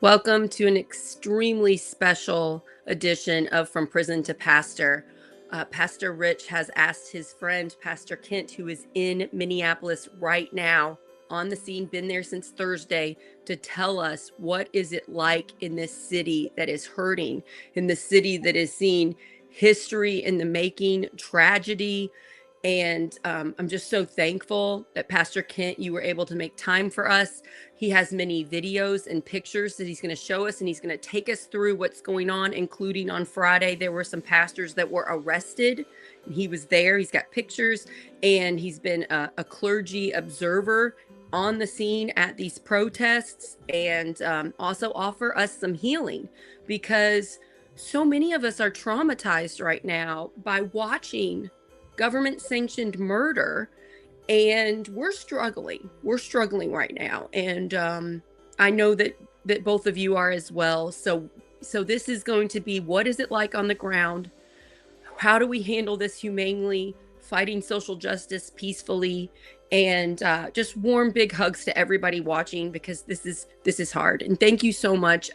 Welcome to an extremely special edition of From Prison to Pastor. Pastor Rich has asked his friend, Pastor Kent, who is in Minneapolis right now, on the scene, been there since Thursday, to tell us what is it like in this city that is hurting, in the city that is seeing history in the making, tragedy. And I'm just so thankful that Pastor Kent, you were able to make time for us. He has many videos and pictures that he's going to show us, and he's going to take us through what's going on, including on Friday. There were some pastors that were arrested, and he was there. He's got pictures, and he's been a clergy observer on the scene at these protests, and also offer us some healing, because so many of us are traumatized right now by watching government sanctioned murder, and we're struggling right now. And I know that both of you are as well. So this is going to be, what is it like on the ground? How do we handle this humanely, fighting social justice peacefully? And just warm big hugs to everybody watching, because this is hard. And thank you so much,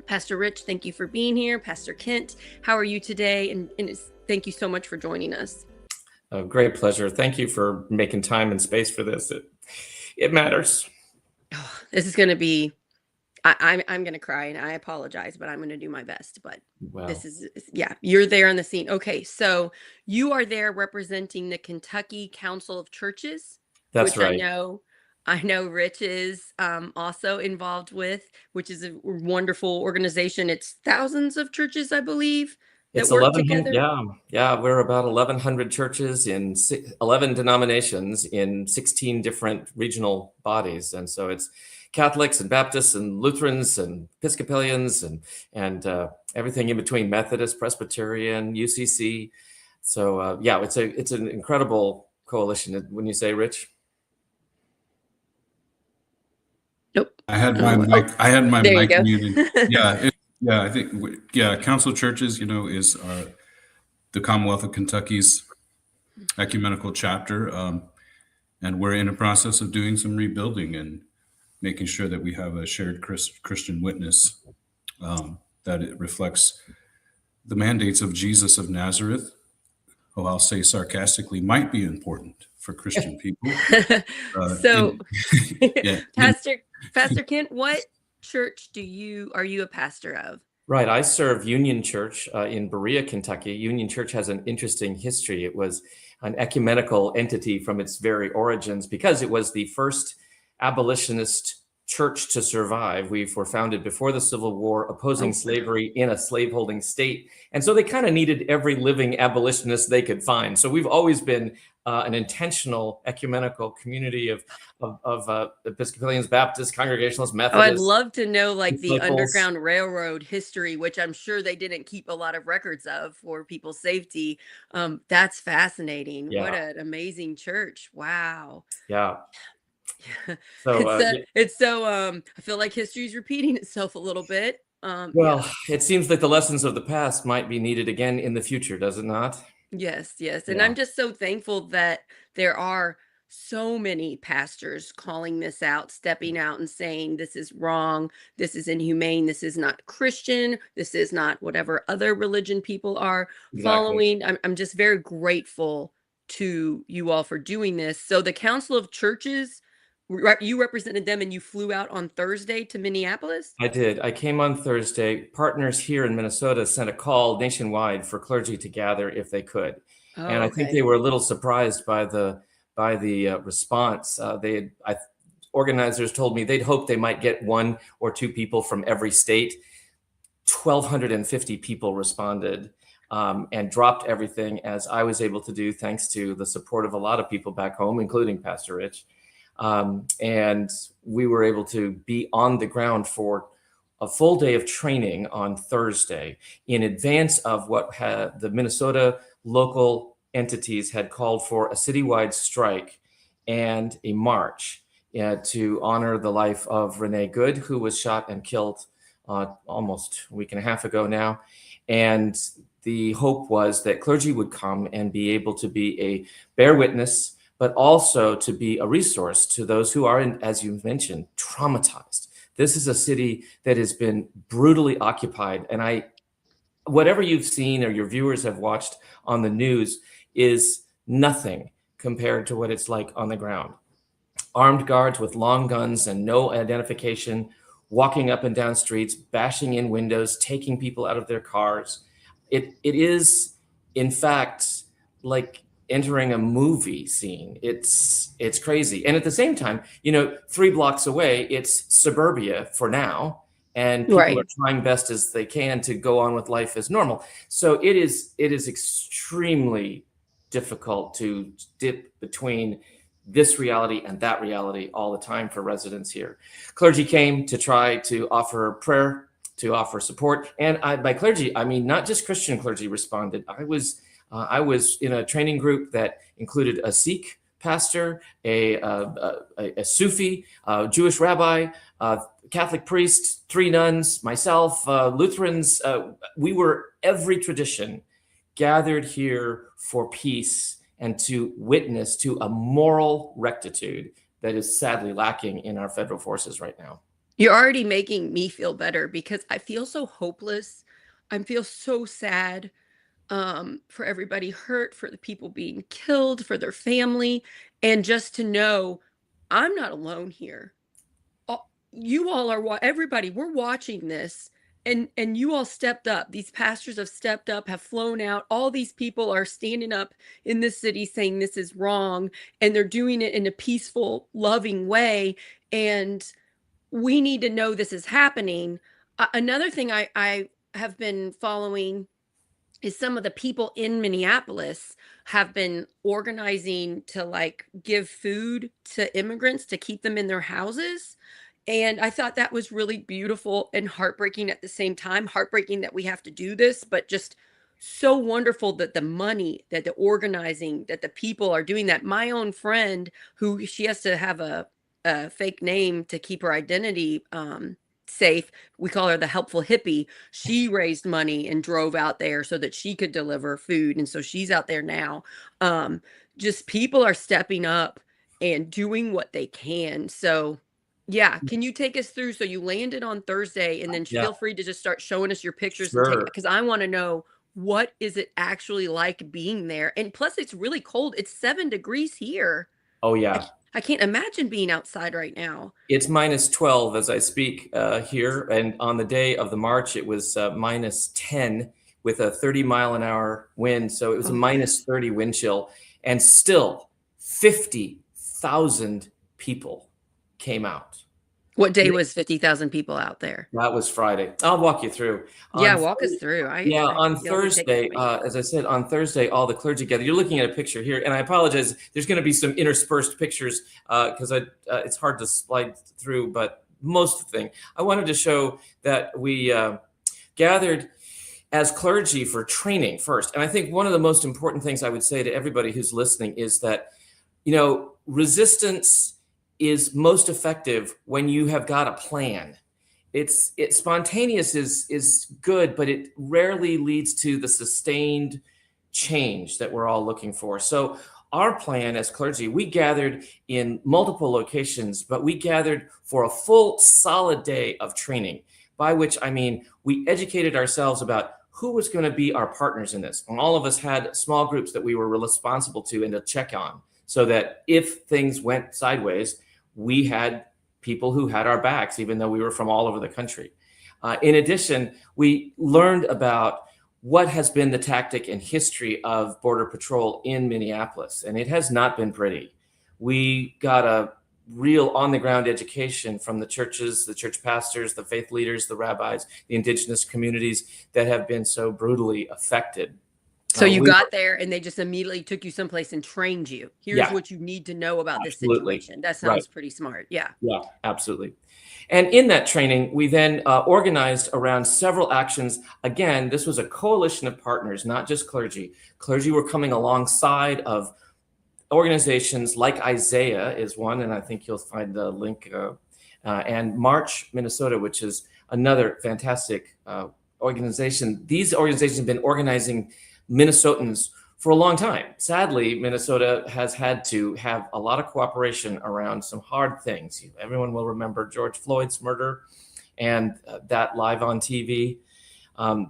Pastor Rich. Thank you for being here. Pastor Kent, how are you today? And thank you so much for joining us. Great pleasure. Thank you for making time and space for this. It matters. Oh, this is going to be, I'm going to cry, and I apologize, but I'm going to do my best. But This is, yeah, you're there on the scene. Okay, so you are there representing the Kentucky Council of Churches. That's which right. I know Rich is also involved with, which is a wonderful organization. It's thousands of churches, I believe, that work together. Yeah. We're about 1,100 churches in 11 denominations in 16 different regional bodies. And so it's Catholics and Baptists and Lutherans and Episcopalians and everything in between, Methodist, Presbyterian, UCC. So it's an incredible coalition. Wouldn't you say, Rich? Nope. I had my mic muted. I think Council of Churches, is the Commonwealth of Kentucky's ecumenical chapter, and we're in a process of doing some rebuilding and making sure that we have a shared Christian witness, that it reflects the mandates of Jesus of Nazareth, who I'll say sarcastically might be important for Christian people. Pastor Kent, what church are you a pastor of? Right. I serve Union Church in Berea, Kentucky. Union Church has an interesting history. It was an ecumenical entity from its very origins, because it was the first abolitionist church to survive. We were founded before the Civil War, opposing slavery in a slaveholding state. And so they kind of needed every living abolitionist they could find. So we've always been an intentional ecumenical community of Episcopalians, Baptists, Congregationalists, Methodists. I'd love to know the Underground Railroad history, which I'm sure they didn't keep a lot of records of for people's safety. That's fascinating. Yeah. What an amazing church. Wow. Yeah. So I feel like history is repeating itself a little bit. It seems like the lessons of the past might be needed again in the future, does it not? Yes. And I'm just so thankful that there are so many pastors calling this out, stepping out and saying, this is wrong, this is inhumane, this is not Christian, this is not whatever other religion people are following. I'm just very grateful to you all for doing this. So the Council of Churches, you represented them, and you flew out on Thursday to Minneapolis? I did. I came on Thursday. Partners here in Minnesota sent a call nationwide for clergy to gather if they could. And I think they were a little surprised by the response. Organizers told me they'd hoped they might get 1 or 2 people from every state. 1,250 people responded and dropped everything, as I was able to do, thanks to the support of a lot of people back home, including Pastor Rich. And we were able to be on the ground for a full day of training on Thursday in advance of what the Minnesota local entities had called for a citywide strike and a march to honor the life of Renee Good, who was shot and killed almost a week and a half ago now. And the hope was that clergy would come and be able to be a bear witness, but also to be a resource to those who are, as you mentioned, traumatized This is a city that has been brutally occupied. And whatever you've seen or your viewers have watched on the news is nothing compared to what it's like on the ground. Armed guards with long guns and no identification, walking up and down streets, bashing in windows, taking people out of their cars. It is, in fact, like entering a movie scene. It's crazy. And at the same time, 3 blocks away, it's suburbia for now. And people are trying best as they can to go on with life as normal. So it is extremely difficult to dip between this reality and that reality all the time for residents here. Clergy came to try to offer prayer, to offer support. And by clergy, I mean, not just Christian clergy responded. I was in a training group that included a Sikh pastor, a Sufi, a Jewish rabbi, Catholic priest, 3 nuns, myself, Lutherans. We were every tradition gathered here for peace and to witness to a moral rectitude that is sadly lacking in our federal forces right now. You're already making me feel better because I feel so hopeless. I feel so sad for everybody hurt, for the people being killed, for their family, and just to know I'm not alone here. You all are, everybody, we're watching this, and you all stepped up. These pastors have stepped up, have flown out. All these people are standing up in this city saying this is wrong, and they're doing it in a peaceful, loving way. And we need to know this is happening. Another thing I have been following is some of the people in Minneapolis have been organizing to like give food to immigrants to keep them in their houses. And I thought that was really beautiful and heartbreaking at the same time. Heartbreaking that we have to do this, but just so wonderful that the money, that the organizing, that the people are doing that. My own friend, who she has to have a fake name to keep her identity safe. We call her the helpful hippie. She raised money and drove out there so that she could deliver food. And so she's out there now. Just people are stepping up and doing what they can. So yeah. Can you take us through? So you landed on Thursday, and then feel free to just start showing us your pictures. Sure. Because I want to know, what is it actually like being there? And plus it's really cold. It's 7 degrees here. Oh yeah. I can't imagine being outside right now. It's minus 12 as I speak here. And on the day of the march, it was minus 10 with a 30-mile-an-hour wind. So it was a minus 30 wind chill. And still 50,000 people came out. What day was 50,000 people out there? That was Friday. I'll walk you through. Walk us through. On Thursday, as I said, on Thursday, all the clergy gathered. You're looking at a picture here, and I apologize. There's going to be some interspersed pictures because it's hard to slide through, but most of the thing. I wanted to show that we gathered as clergy for training first. And I think one of the most important things I would say to everybody who's listening is that, resistance is most effective when you have got a plan. It's spontaneous is good, but it rarely leads to the sustained change that we're all looking for. So our plan as clergy, we gathered in multiple locations, but we gathered for a full solid day of training, by which I mean we educated ourselves about who was going to be our partners in this. And all of us had small groups that we were responsible to and to check on, so that if things went sideways, we had people who had our backs, even though we were from all over the country. In addition, we learned about what has been the tactic and history of Border Patrol in Minneapolis, and it has not been pretty. We got a real on-the-ground education from the churches, the church pastors, the faith leaders, the rabbis, the indigenous communities that have been so brutally affected. So you got there and they just immediately took you someplace and trained you. Here's what you need to know about this situation. That sounds pretty smart. Yeah. Yeah, absolutely. And in that training, we then organized around several actions. Again, this was a coalition of partners, not just clergy. Clergy were coming alongside of organizations like Isaiah is one, and I think you'll find the link, and March, Minnesota, which is another fantastic organization. These organizations have been organizing Minnesotans for a long time. Sadly, Minnesota has had to have a lot of cooperation around some hard things. Everyone will remember George Floyd's murder and that live on TV,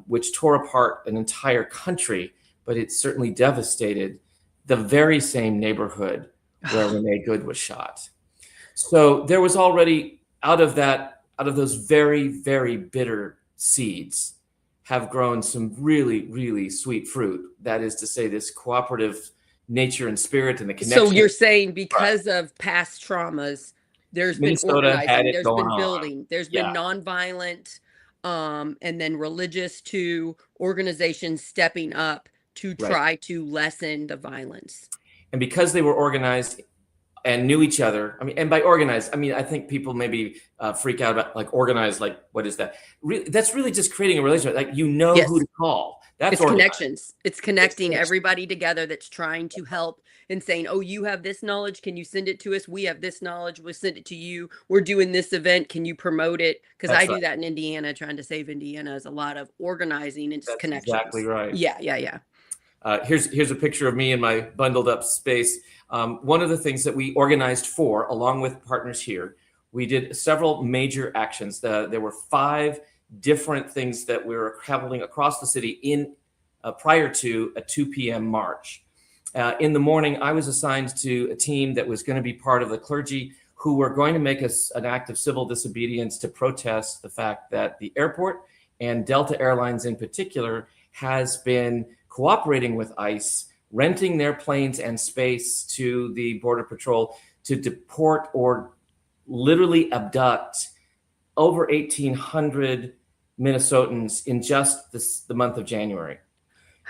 which tore apart an entire country, but it certainly devastated the very same neighborhood where Renee Good was shot. So there was already out of those very, very bitter seeds have grown some really, really sweet fruit. That is to say, this cooperative nature and spirit and the connection. So you're saying because of past traumas, there's Minnesota been organizing, there's been on. building, there's been nonviolent, and then religious to organizations stepping up to try to lessen the violence. And because they were organized and knew each other, I mean, and by organized, I mean, I think people maybe freak out about like organized, like what is that? That's really just creating a relationship. Like, you know who to call. That's it's connections. It's connecting everybody together that's trying to help and saying, oh, you have this knowledge. Can you send it to us? We have this knowledge. We'll send it to you. We're doing this event. Can you promote it? Because I do that in Indiana. Trying to save Indiana is a lot of organizing and just connections. Exactly right. Yeah. Here's a picture of me in my bundled up space. One of the things that we organized for, along with partners here, we did several major actions. There were 5 different things that we were traveling across the city in prior to a 2 p.m. march. In the morning, I was assigned to a team that was going to be part of the clergy who were going to make us an act of civil disobedience to protest the fact that the airport and Delta Airlines in particular has been cooperating with ICE, renting their planes and space to the Border Patrol to deport or literally abduct over 1,800 Minnesotans in just the month of January.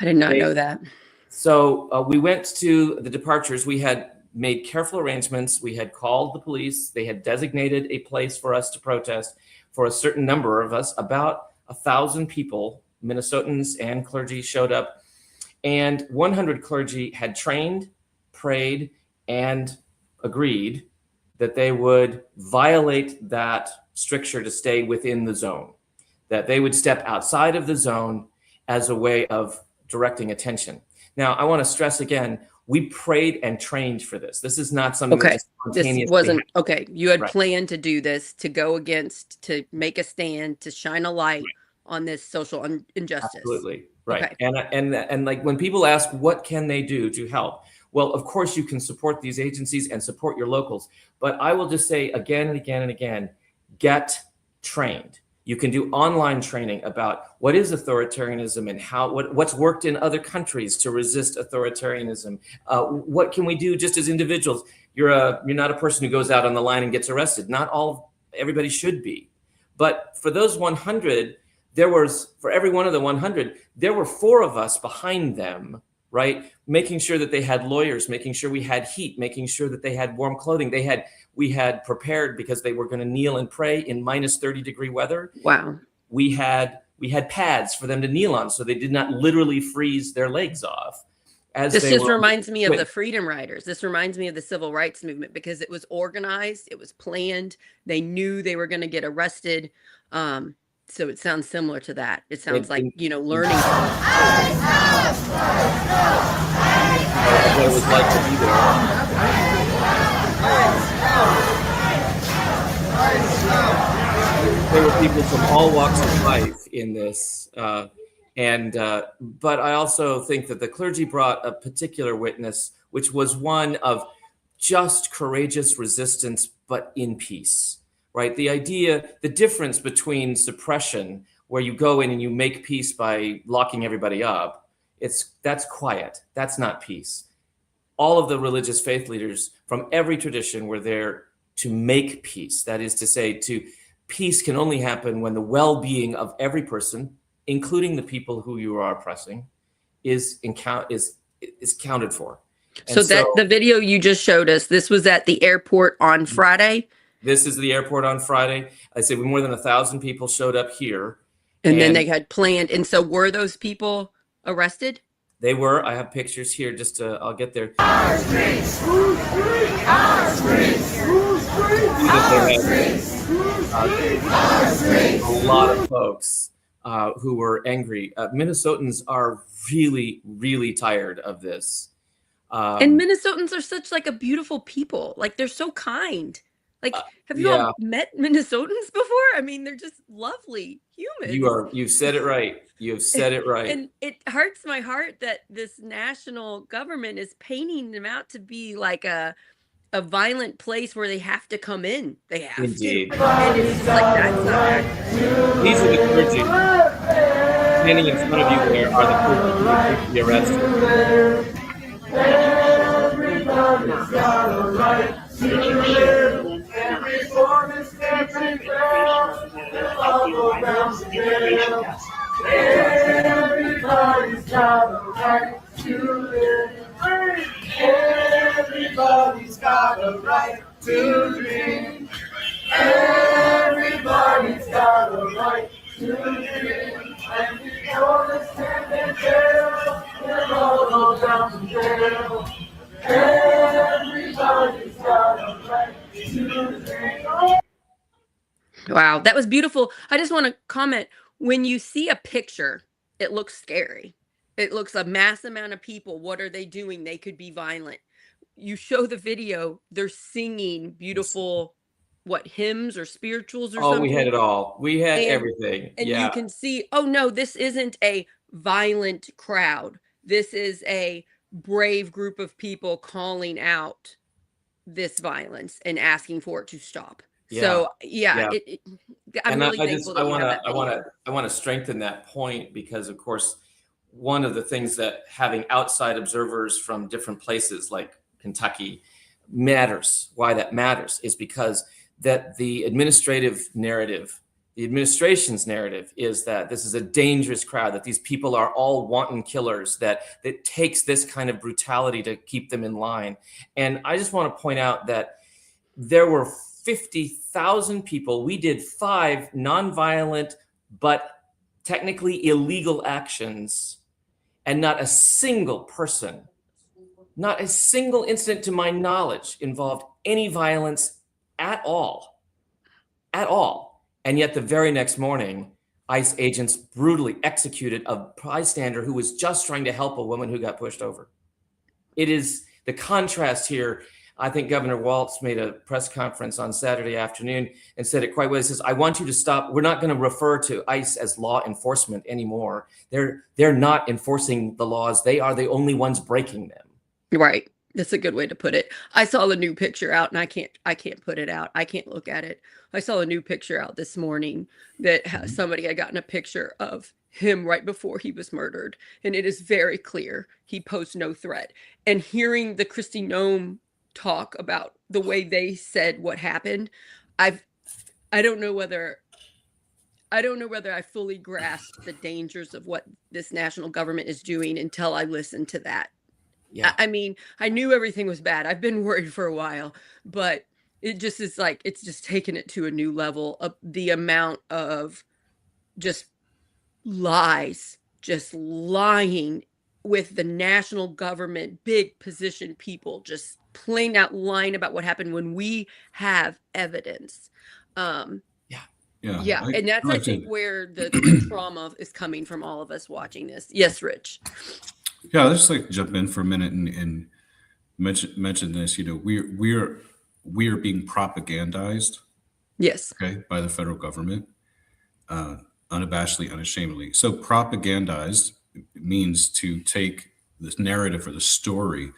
I did not know that. So we went to the departures. We had made careful arrangements. We had called the police. They had designated a place for us to protest for a certain number of us. About 1,000 people, Minnesotans and clergy, showed up. And 100 clergy had trained, prayed, and agreed that they would violate that stricture to stay within the zone, that they would step outside of the zone as a way of directing attention. Now, I want to stress again, we prayed and trained for this. This is not something that just spontaneously this wasn't you had planned to do this, to go against, to make a stand, to shine a light on this social injustice. Absolutely. Right. Okay. And like when people ask, what can they do to help? Well, of course you can support these agencies and support your locals, but I will just say again and again and again, get trained. You can do online training about what is authoritarianism and what's worked in other countries to resist authoritarianism. What can we do just as individuals? You're not a person who goes out on the line and gets arrested. Not everybody should be, but for those 100, for every one of the 100, there were 4 of us behind them, right? Making sure that they had lawyers, making sure we had heat, making sure that they had warm clothing. We had prepared because they were going to kneel and pray in minus 30-degree weather. Wow. We had pads for them to kneel on so they did not literally freeze their legs off. This just reminds me of the Freedom Riders. This reminds me of the civil rights movement because it was organized, it was planned. They knew they were going to get arrested. So it sounds similar to that. It sounds like, learning. What it was like to be there. There were people from all walks of life in this. But I also think that the clergy brought a particular witness, which was one of just courageous resistance, but in peace. Right? The difference between suppression, where you go in and you make peace by locking everybody up, that's quiet. That's not peace. All of the religious faith leaders from every tradition were there to make peace. That is to say, peace can only happen when the well-being of every person, including the people who you are oppressing, is counted for. So the video you just showed us, this was at the airport on Friday. This is the airport on Friday. I say more than 1,000 people showed up here. And then they had planned. And so were those people arrested? They were. I have pictures here. I'll get there. Our streets! Who's free? Our streets! Who's free? Our streets! A lot of folks who were angry. Minnesotans are really, really tired of this. And Minnesotans are such like a beautiful people. Like they're so kind. Like, have you all met Minnesotans before? I mean, they're just lovely humans. You've said it right. You've said it right. And it hurts my heart that this national government is painting them out to be like a violent place where they have to come in. They have Indeed. to. And it's just like, that's not accurate. These are the clergy. Standing in front of you there are the clergy who be arrested. Everybody's got a right to live. Every form is every fair. Everybody's got a right to live. Everybody's got a right to dream. Everybody's got a right to dream. And before the stand jail, we'll all go down to jail. Everybody's got a right to dream. Wow, that was beautiful. I just want to comment, when you see a picture, it looks scary. It looks a mass amount of people. What are they doing? They could be violent. You show the video, they're singing beautiful, hymns or spirituals or something. Oh, we had it all. We had everything. And you can see, oh no, this isn't a violent crowd. This is a brave group of people calling out this violence and asking for it to stop. So I'm really thankful that I want to strengthen that point, because of course, one of the things that having outside observers from different places like Kentucky matters, why that matters, is because that the administration's narrative is that this is a dangerous crowd, that these people are all wanton killers, that it takes this kind of brutality to keep them in line. And I just want to point out that there were 50,000 people. We did 5 nonviolent but technically illegal actions, and not a single person, not a single incident to my knowledge involved any violence at all. And yet the very next morning, ICE agents brutally executed a bystander who was just trying to help a woman who got pushed over. It is the contrast here. I think Governor Walz made a press conference on Saturday afternoon and said it quite well. He says, I want you to stop. We're not going to refer to ICE as law enforcement anymore. They're not enforcing the laws. They are the only ones breaking them. Right. That's a good way to put it. I saw the new picture out, and I can't put it out. I can't look at it. I saw a new picture out this morning that somebody had gotten a picture of him right before he was murdered. And it is very clear he posed no threat. And hearing the Kristi Noem talk about the way they said what happened, I don't know whether I fully grasp the dangers of what this national government is doing until I listened to that. Yeah. I mean, I knew everything was bad. I've been worried for a while, but it just is like, it's just taken it to a new level of the amount of just lies, just lying with the national government, big position people, just plain out lying about what happened when we have evidence. And that's, I think, where the trauma is coming from all of us watching this. Yes, Rich. Yeah, let's jump in for a minute and mention this. You know, we are being propagandized. Yes. Okay, by the federal government, unabashedly, unashamedly. So propagandized means to take this narrative or the story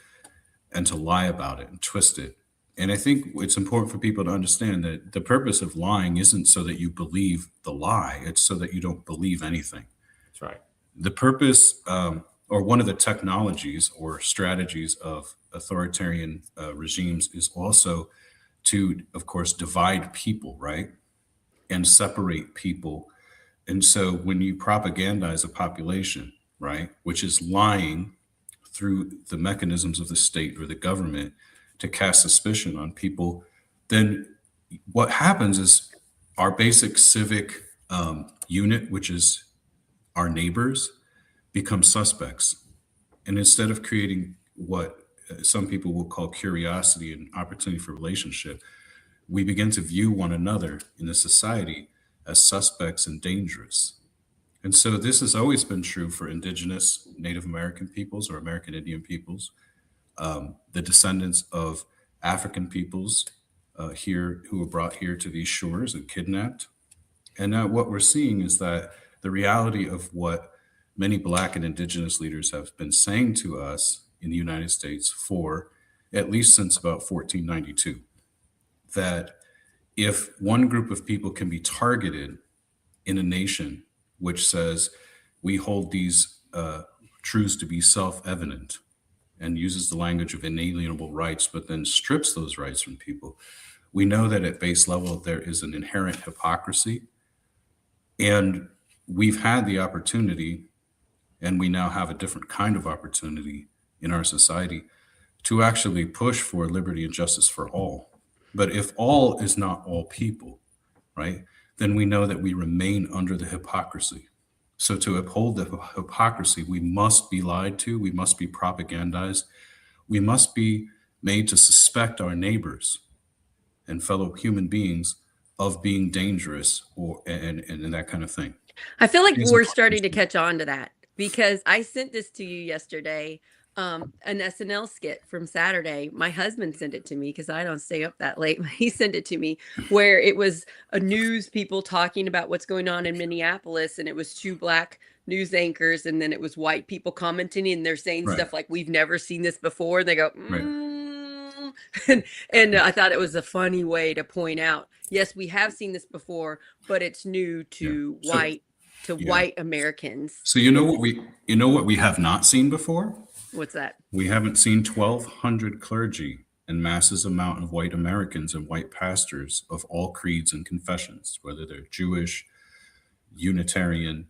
and to lie about it and twist it. And I think it's important for people to understand that the purpose of lying isn't so that you believe the lie. It's so that you don't believe anything. That's right. The purpose, or one of the technologies or strategies of authoritarian regimes is also to, of course, divide people, right? And separate people. And so when you propagandize a population, right, which is lying through the mechanisms of the state or the government to cast suspicion on people, then what happens is our basic civic unit, which is our neighbors, become suspects. And instead of creating what some people will call curiosity and opportunity for relationship, we begin to view one another in the society as suspects and dangerous. And so this has always been true for indigenous Native American peoples or American Indian peoples, the descendants of African peoples here who were brought here to these shores and kidnapped. And now what we're seeing is that the reality of what many Black and indigenous leaders have been saying to us in the United States for at least since about 1492, that if one group of people can be targeted in a nation which says we hold these truths to be self-evident and uses the language of inalienable rights, but then strips those rights from people, we know that at base level there is an inherent hypocrisy. And we've had the opportunity, and we now have a different kind of opportunity in our society to actually push for liberty and justice for all. But if all is not all people, right, then we know that we remain under the hypocrisy. So to uphold the hypocrisy, we must be lied to, we must be propagandized, we must be made to suspect our neighbors and fellow human beings of being dangerous and that kind of thing. I feel like we're starting to catch on to that, because I sent this to you yesterday, an SNL skit from Saturday. My husband sent it to me because I don't stay up that late. He sent it to me where it was a news people talking about what's going on in Minneapolis, and it was two Black news anchors, and then it was white people commenting, and they're saying stuff like, "We've never seen this before." And they go, and I thought it was a funny way to point out, yes, we have seen this before, but it's new to white Americans. So you know what we have not seen before? What's that? We haven't seen 1,200 clergy and masses amount of white Americans and white pastors of all creeds and confessions, whether they're Jewish, Unitarian,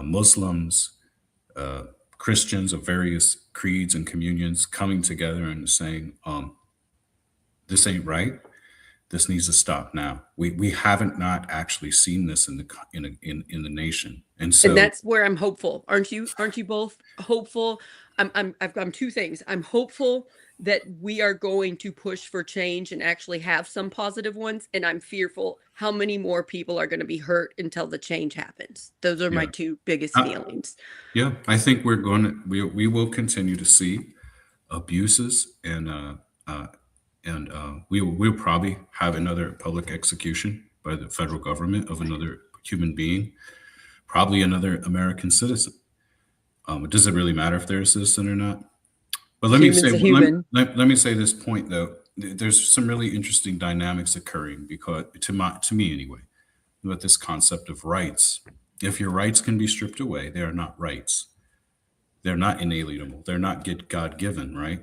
Muslims, Christians of various creeds and communions, coming together and saying, this ain't right. This needs to stop now. We haven't not actually seen this in the nation, and that's where I'm hopeful. Aren't you both hopeful? I've got two things. I'm hopeful that we are going to push for change and actually have some positive ones, and I'm fearful how many more people are going to be hurt until the change happens. Those are my two biggest feelings. Yeah, I think we will continue to see abuses, and we'll probably have another public execution by the federal government of another human being, probably another American citizen. Does it really matter if they're a citizen or not? But let me say this point though. There's some really interesting dynamics occurring, because to me anyway, with this concept of rights. If your rights can be stripped away, they are not rights. They're not inalienable. They're not God-given, right?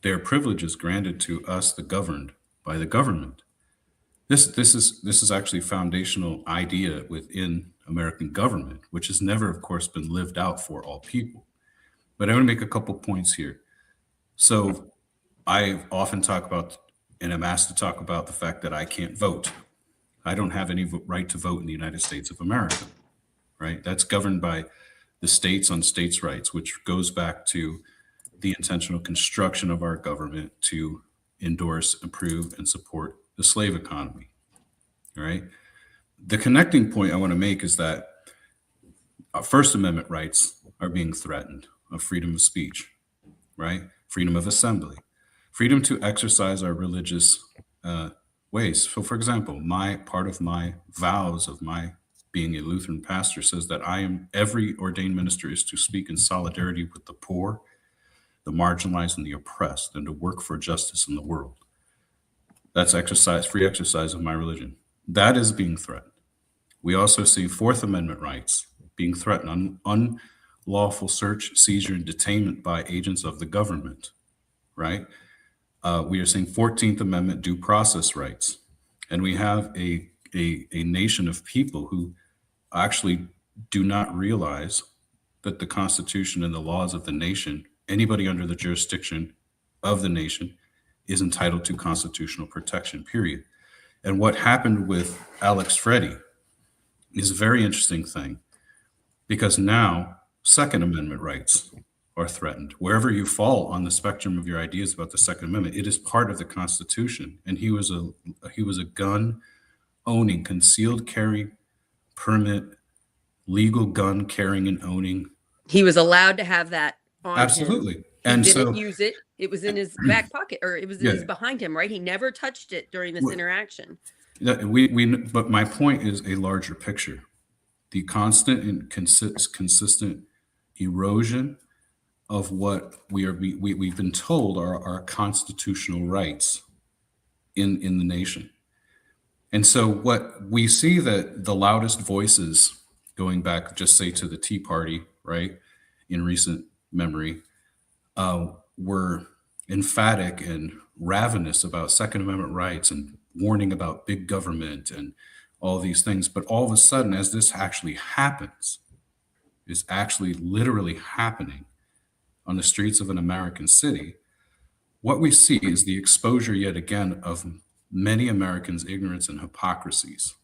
They're privileges granted to us, the governed, by the government. This is actually a foundational idea within American government, which has never, of course, been lived out for all people. But I want to make a couple points here. So I often talk about, and I'm asked to talk about, the fact that I can't vote. I don't have any right to vote in the United States of America, right? That's governed by the states on states' rights, which goes back to the intentional construction of our government to endorse, approve, and support the slave economy, all right? The connecting point I want to make is that our First Amendment rights are being threatened, of freedom of speech, right? Freedom of assembly, freedom to exercise our religious ways. So for example, part of my vows of my being a Lutheran pastor says that every ordained minister is to speak in solidarity with the poor, the marginalized, and the oppressed, and to work for justice in the world. That's free exercise of my religion. That is being threatened. We also see Fourth Amendment rights being threatened, unlawful search, seizure, and detainment by agents of the government, right? We are seeing 14th Amendment due process rights. And we have a nation of people who actually do not realize that the Constitution and the laws of the nation, anybody under the jurisdiction of the nation, is entitled to constitutional protection, period. And what happened with Alex Freddie is a very interesting thing, because now Second Amendment rights are threatened. Wherever you fall on the spectrum of your ideas about the Second Amendment, it is part of the Constitution. And he was a gun owning, concealed carry permit legal gun carrying and owning. He was allowed to have that on Absolutely. him. And he didn't so use it. It was in his back pocket, or it was in his behind him, right? He never touched it during this interaction. But my point is a larger picture. The constant and consistent erosion of what we've been told are our constitutional rights in the nation. And so what we see, that the loudest voices, going back, just say, to the Tea Party, right, in recent memory, were emphatic and ravenous about Second Amendment rights and warning about big government and all these things. But all of a sudden, as this actually happens, is actually literally happening on the streets of an American city, what we see is the exposure yet again of many Americans' ignorance and hypocrisies,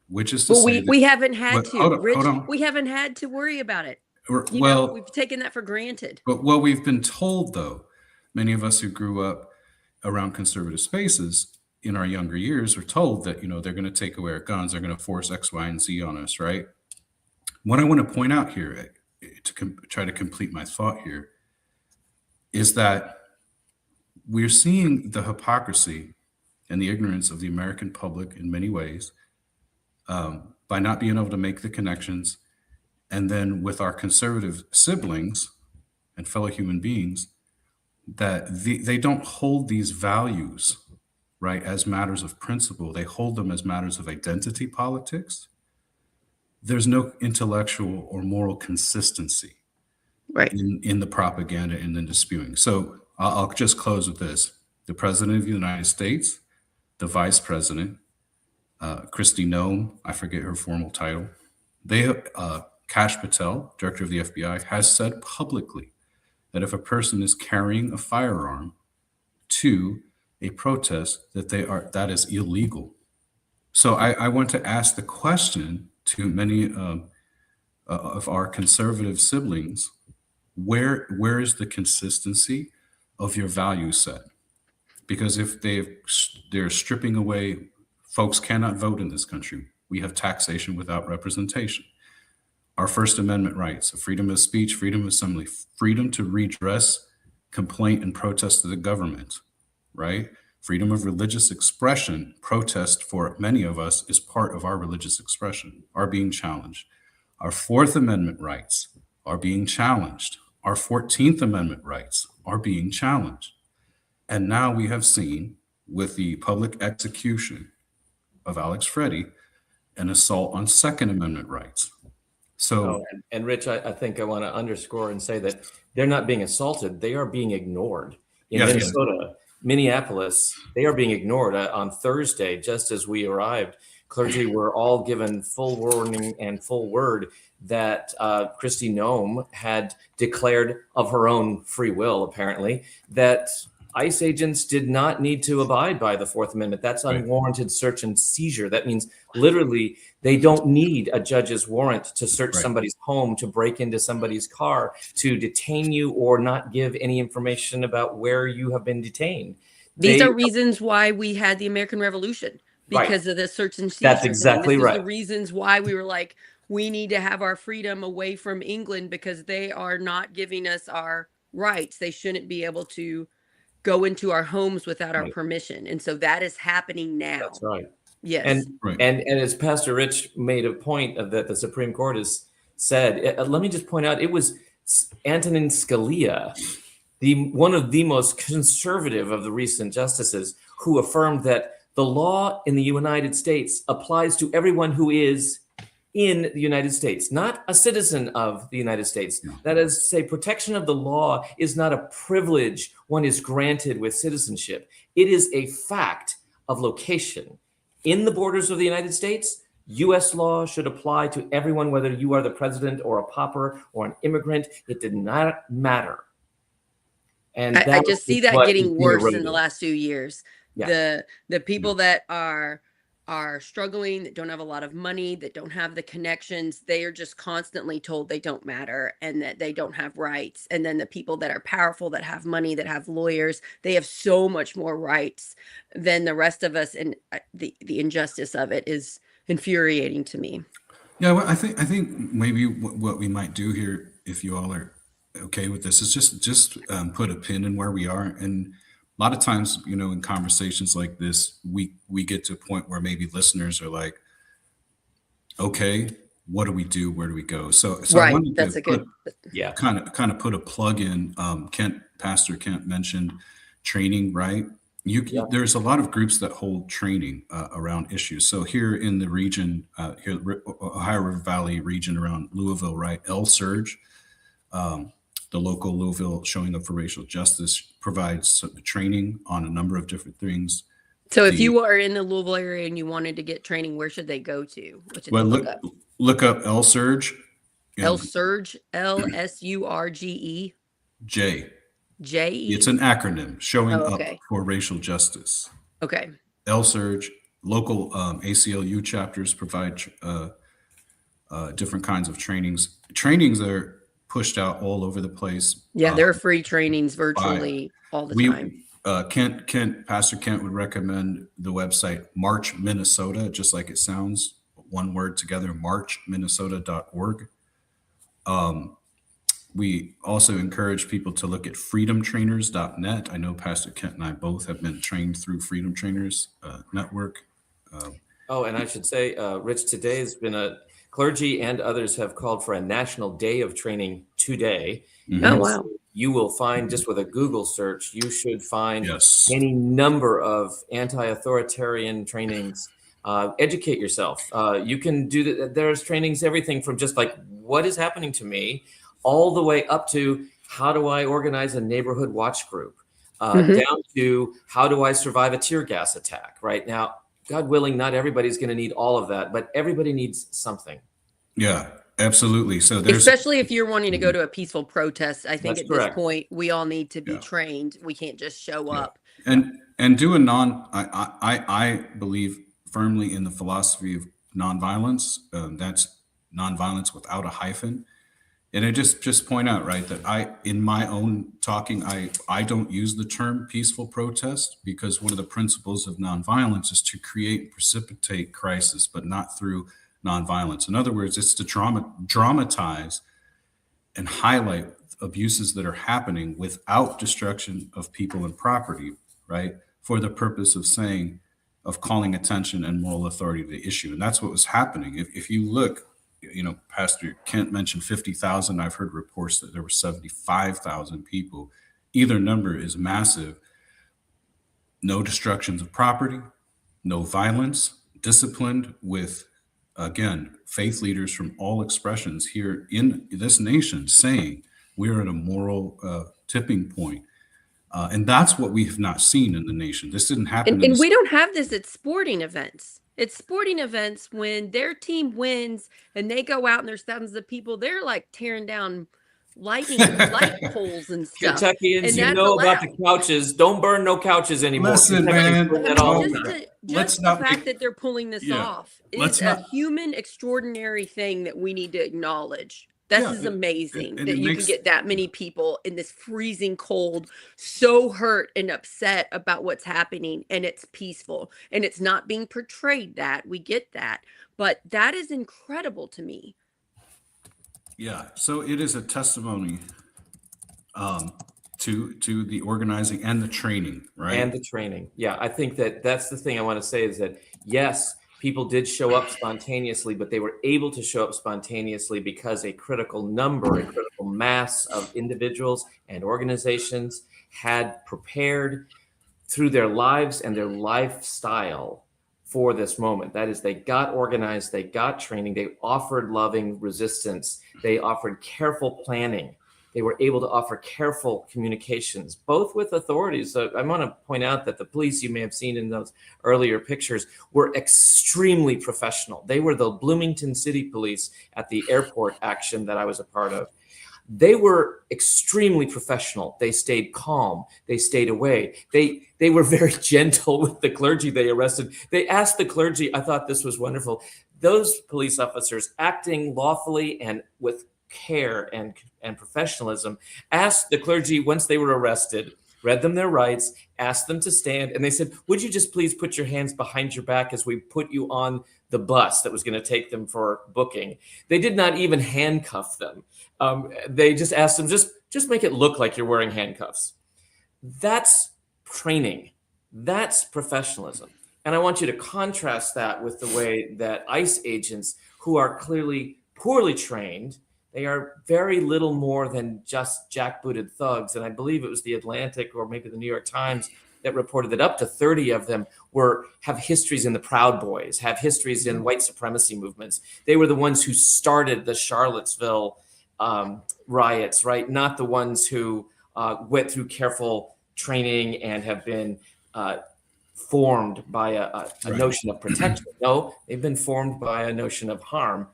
which is to say we haven't had to, Rich. Hold on. We haven't had to worry about it. We've taken that for granted. But what we've been told, though, many of us who grew up around conservative spaces in our younger years were told that, they're going to take away our guns, they're going to force X, Y, and Z on us, right? What I want to point out here, to try to complete my thought here, is that we're seeing the hypocrisy and the ignorance of the American public in many ways, by not being able to make the connections. And then with our conservative siblings and fellow human beings, that they don't hold these values, right, as matters of principle. They hold them as matters of identity politics. There's no intellectual or moral consistency, right, in the propaganda and in the spewing. So I'll just close with this. The President of the United States, the Vice President, Kristi Noem, I forget her formal title, Kash Patel, Director of the FBI, has said publicly that if a person is carrying a firearm to a protest, that is illegal. So I want to ask the question to many of our conservative siblings: where is the consistency of your value set? Because if they're stripping away, folks cannot vote in this country. We have taxation without representation. Our First Amendment rights, freedom of speech, freedom of assembly, freedom to redress, complaint, and protest to the government, right? Freedom of religious expression, protest for many of us is part of our religious expression, are being challenged. Our Fourth Amendment rights are being challenged. Our 14th Amendment rights are being challenged. And now we have seen, with the public execution of Alex Freddie, an assault on Second Amendment rights. So, and Rich, I think I want to underscore and say that they're not being assaulted; they are being ignored. In Minnesota, Minneapolis, they are being ignored. On Thursday, just as we arrived, clergy were all given full warning and full word that Kristi Noem had declared of her own free will, apparently, that ICE agents did not need to abide by the Fourth Amendment. That's unwarranted search and seizure. That means literally they don't need a judge's warrant to search somebody's home, to break into somebody's car, to detain you or not give any information about where you have been detained. These are reasons why we had the American Revolution, because of the search and seizure. That's exactly right. The reasons why we were like, we need to have our freedom away from England because they are not giving us our rights. They shouldn't be able to go into our homes without our permission. And so that is happening now. That's right. Yes. And as Pastor Rich made a point of that the Supreme Court has said, let me just point out, it was Antonin Scalia, one of the most conservative of the recent justices, who affirmed that the law in the United States applies to everyone who is in the United States, not a citizen of the United States. No. That is to say, protection of the law is not a privilege one is granted with citizenship. It is a fact of location. In the borders of the United States, U.S. law should apply to everyone, whether you are the president or a pauper or an immigrant. It did not matter. And I just see that getting worse in the last few years. Yeah. The people that are struggling, that don't have a lot of money, that don't have the connections, they are just constantly told they don't matter and that they don't have rights. And then the people that are powerful, that have money, that have lawyers, they have so much more rights than the rest of us. And the injustice of it is infuriating to me. Yeah, well, I think maybe what we might do here, if you all are okay with this, is just put a pin in where we are. And a lot of times, in conversations like this, we get to a point where maybe listeners are like, okay, what do we do? Where do we go? So I Right. wanted That's to a good. Yeah. kind of put a plug in. Pastor Kent mentioned training, right? There's a lot of groups that hold training around issues. So here in the region, here Ohio River Valley region around Louisville, right? LSurge, the local Louisville Showing Up for Racial Justice, provides training on a number of different things. So if you are in the Louisville area and you wanted to get training, where should they go to? What should they look up LSurge. LSurge, LSURGE. J. J. It's an acronym, Showing Up for Racial Justice. Okay. LSurge, local ACLU chapters provide different kinds of trainings. Trainings that are pushed out all over the place. Yeah, there are free trainings virtually all the time. Pastor Kent would recommend the website March Minnesota, just like it sounds, one word together, marchminnesota.org. We also encourage people to look at freedomtrainers.net. I know Pastor Kent and I both have been trained through Freedom Trainers Network. And I should say, Rich, today has been clergy and others have called for a national day of training today. Mm-hmm. Oh, wow. So you will find, just with a Google search, you should find any number of anti-authoritarian trainings. Educate yourself. You can do that. There's trainings, everything from just like, what is happening to me, all the way up to how do I organize a neighborhood watch group, down to how do I survive a tear gas attack. Right now, God willing, not everybody's going to need all of that, but everybody needs something. Yeah, absolutely. So especially if you're wanting to go to a peaceful protest, I think this point we all need to be trained. We can't just show up and do I believe firmly in the philosophy of nonviolence. That's nonviolence without a hyphen. And I just point out, right, that in my own talking, I don't use the term peaceful protest, because one of the principles of nonviolence is to create and precipitate crisis, but not through nonviolence. In other words, it's to dramatize and highlight abuses that are happening without destruction of people and property, right, for the purpose of calling attention and moral authority to the issue. And that's what was happening. If you look, Pastor Kent mentioned 50,000. I've heard reports that there were 75,000 people. Either number is massive. No destructions of property, no violence, disciplined with, again, faith leaders from all expressions here in this nation saying we're at a moral tipping point. And that's what we have not seen in the nation. This didn't happen. And we don't have this at sporting events. It's sporting events when their team wins and they go out and there's thousands of people. They're like tearing down light poles and stuff. Kentuckians, about the couches. Don't burn no couches anymore. Listen, man. Just the fact that they're pulling this off is a human extraordinary thing that we need to acknowledge. This is amazing that you can get that many people in this freezing cold so hurt and upset about what's happening, and it's peaceful and it's not being portrayed that. We get that, but that is incredible to me. Yeah, so it is a testimony to the organizing and the training, right? And the training. Yeah, I think that's the thing I want to say is that, yes, people did show up spontaneously, but they were able to show up spontaneously because a critical mass of individuals and organizations had prepared through their lives and their lifestyle for this moment. That is, they got organized, they got training, they offered loving resistance, they offered careful planning. They were able to offer careful communications, both with authorities. So I want to point out that the police you may have seen in those earlier pictures were extremely professional. They were the Bloomington City Police at the airport action that I was a part of. They were extremely professional. They stayed calm. They stayed away. They were very gentle with the clergy they arrested. They asked the clergy, I thought this was wonderful, those police officers acting lawfully and with care and professionalism, asked the clergy once they were arrested, read them their rights, asked them to stand, and they said, would you just please put your hands behind your back as we put you on the bus that was going to take them for booking. They did not even handcuff them. They just asked them, just make it look like you're wearing handcuffs. That's training. That's professionalism. And I want you to contrast that with the way that ICE agents, who are clearly poorly trained, they are very little more than just jackbooted thugs. And I believe it was the Atlantic or maybe the New York Times that reported that up to 30 of them have histories in the Proud Boys, have histories in white supremacy movements. They were the ones who started the Charlottesville riots, right? Not the ones who went through careful training and have been formed by a notion of protection. No, they've been formed by a notion of harm.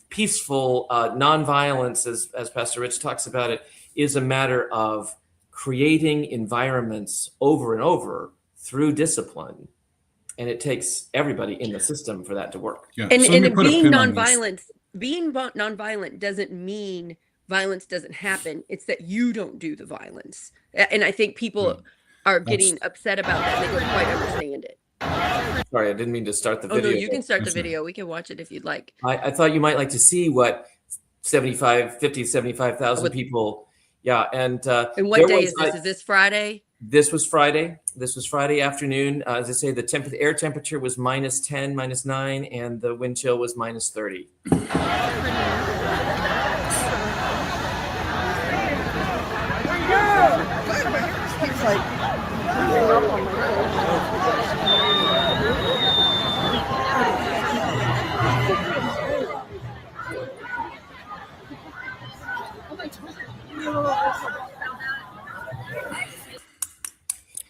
Peaceful nonviolence, as Pastor Rich talks about it, is a matter of creating environments over and over through discipline. And it takes everybody in the system for that to work. Yeah. And being nonviolent doesn't mean violence doesn't happen. It's that you don't do the violence. And I think people are getting upset about that. They don't quite understand it. Sorry, I didn't mean to start the video. Oh, no, you can start the video. We can watch it if you'd like. I thought you might like to see what 75,000 people. Yeah. And what day is this? Is this Friday? This was Friday. This was Friday afternoon. As I say, the air temperature was -10, -9, and the wind chill was -30.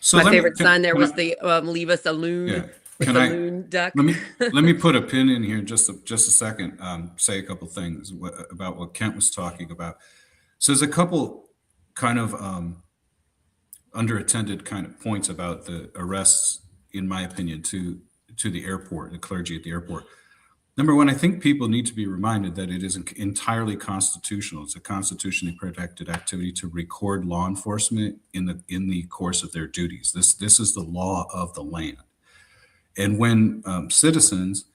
So my favorite sign there was the leave us a loon. Yeah. Loon duck. Let me put a pin in here just a second. Say a couple things about what Kent was talking about. So there's a couple kind of underattended kind of points about the arrests, in my opinion, to the airport, the clergy at the airport. Number one, I think people need to be reminded that it is entirely constitutional. It's a constitutionally protected activity to record law enforcement in the course of their duties. This is the law of the land. And when citizens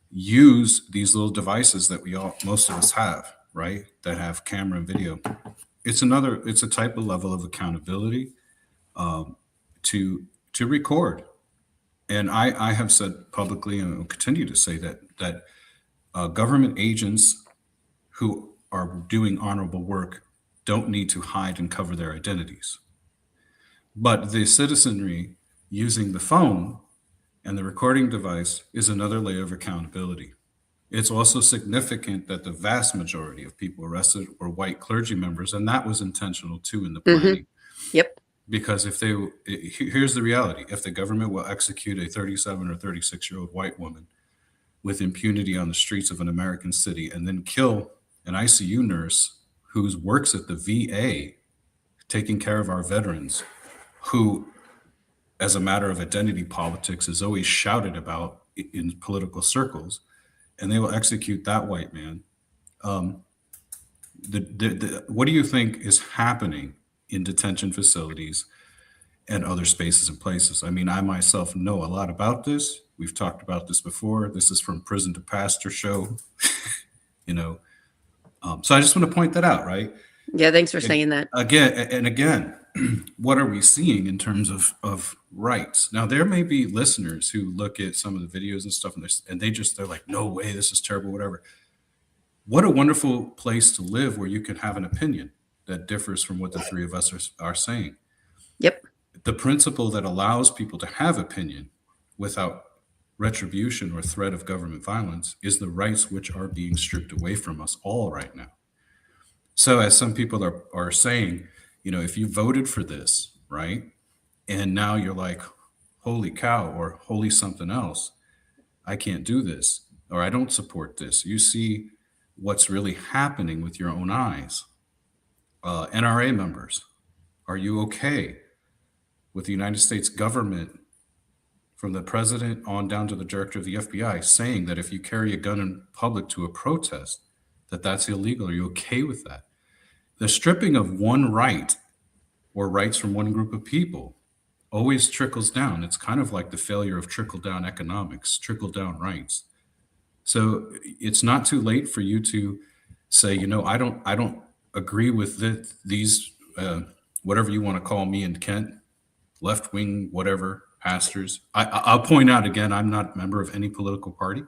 use these little devices that most of us have, right, that have camera and video, it's a type of level of accountability to record. And I have said publicly, and will continue to say that government agents who are doing honorable work don't need to hide and cover their identities. But the citizenry using the phone and the recording device is another layer of accountability. It's also significant that the vast majority of people arrested were white clergy members, and that was intentional too in the planning. Yep. Because here's the reality: if the government will execute a 37 or 36-year-old white woman with impunity on the streets of an American city and then kill an ICU nurse who works at the VA taking care of our veterans, who, as a matter of identity politics, is always shouted about in political circles, and they will execute that white man. What do you think is happening in detention facilities and other spaces and places? I mean, I myself know a lot about this. We've talked about this before. This is from Prison to Pastor show, so I just want to point that out, right? Yeah, thanks for saying that. Again, what are we seeing in terms of rights? Now, there may be listeners who look at some of the videos and stuff, and they're like, no way, this is terrible, whatever. What a wonderful place to live where you can have an opinion that differs from what the three of us are saying. Yep. The principle that allows people to have opinion without retribution or threat of government violence is the rights which are being stripped away from us all right now. So as some people are saying, if you voted for this, right, and now you're like, holy cow, or holy something else, I can't do this, or I don't support this. You see what's really happening with your own eyes. NRA members, are you okay with the United States government, from the president on down to the director of the FBI, saying that if you carry a gun in public to a protest, that's illegal? Are you okay with that? The stripping of one right or rights from one group of people always trickles down. It's kind of like the failure of trickle-down economics, trickle-down rights. So it's not too late for you to say, you know, I don't agree with these, whatever you want to call me and Kent, left-wing, whatever, pastors. I'll point out again, I'm not a member of any political party.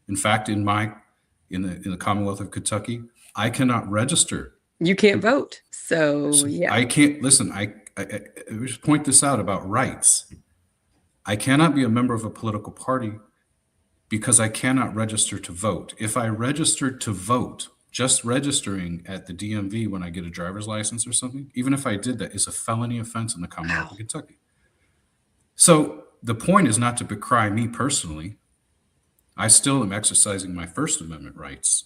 In fact, in the Commonwealth of Kentucky, I cannot register. You can't vote. So yeah. I can't, listen, I just point this out about rights. I cannot be a member of a political party because I cannot register to vote. If I registered to vote, just registering at the DMV when I get a driver's license or something, even if I did that, is a felony offense in the Commonwealth of Kentucky. So the point is not to decry me personally. I still am exercising my First Amendment rights,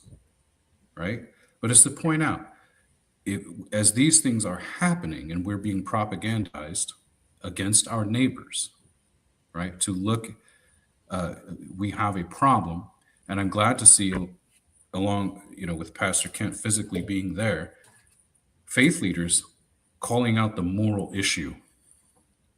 right? But it's to point out, as these things are happening and we're being propagandized against our neighbors, right? To look, we have a problem, and I'm glad to see, along, you know, with Pastor Kent physically being there, faith leaders calling out the moral issue.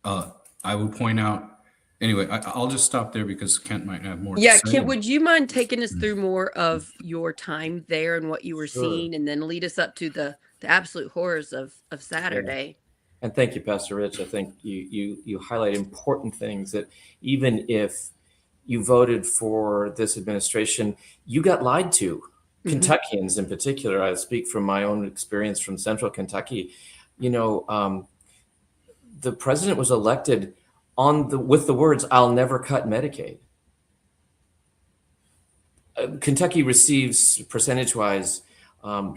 I would point out, anyway, I'll just stop there because Kent might have more to say. Kent, would you mind taking us through more of your time there and what you were seeing, and then lead us up to the absolute horrors of Saturday? Yeah. And thank you, Pastor Rich. I think you highlight important things, that even if you voted for this administration, you got lied to. Mm-hmm. Kentuckians in particular, I speak from my own experience from Central Kentucky. You know, the president was elected with the words, "I'll never cut Medicaid." Kentucky receives, percentage-wise,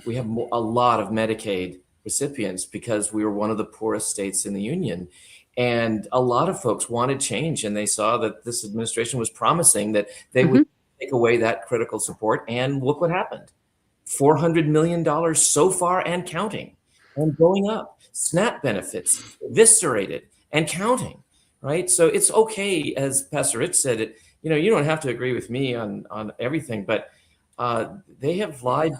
we have a lot of Medicaid recipients because we were one of the poorest states in the union. And a lot of folks wanted change, and they saw that this administration was promising that they would take away that critical support. And look what happened. $400 million so far and counting, and going up. SNAP benefits eviscerated and counting, right? So it's okay, as Pastor Rich said, it, you know, you don't have to agree with me on everything, but they have lied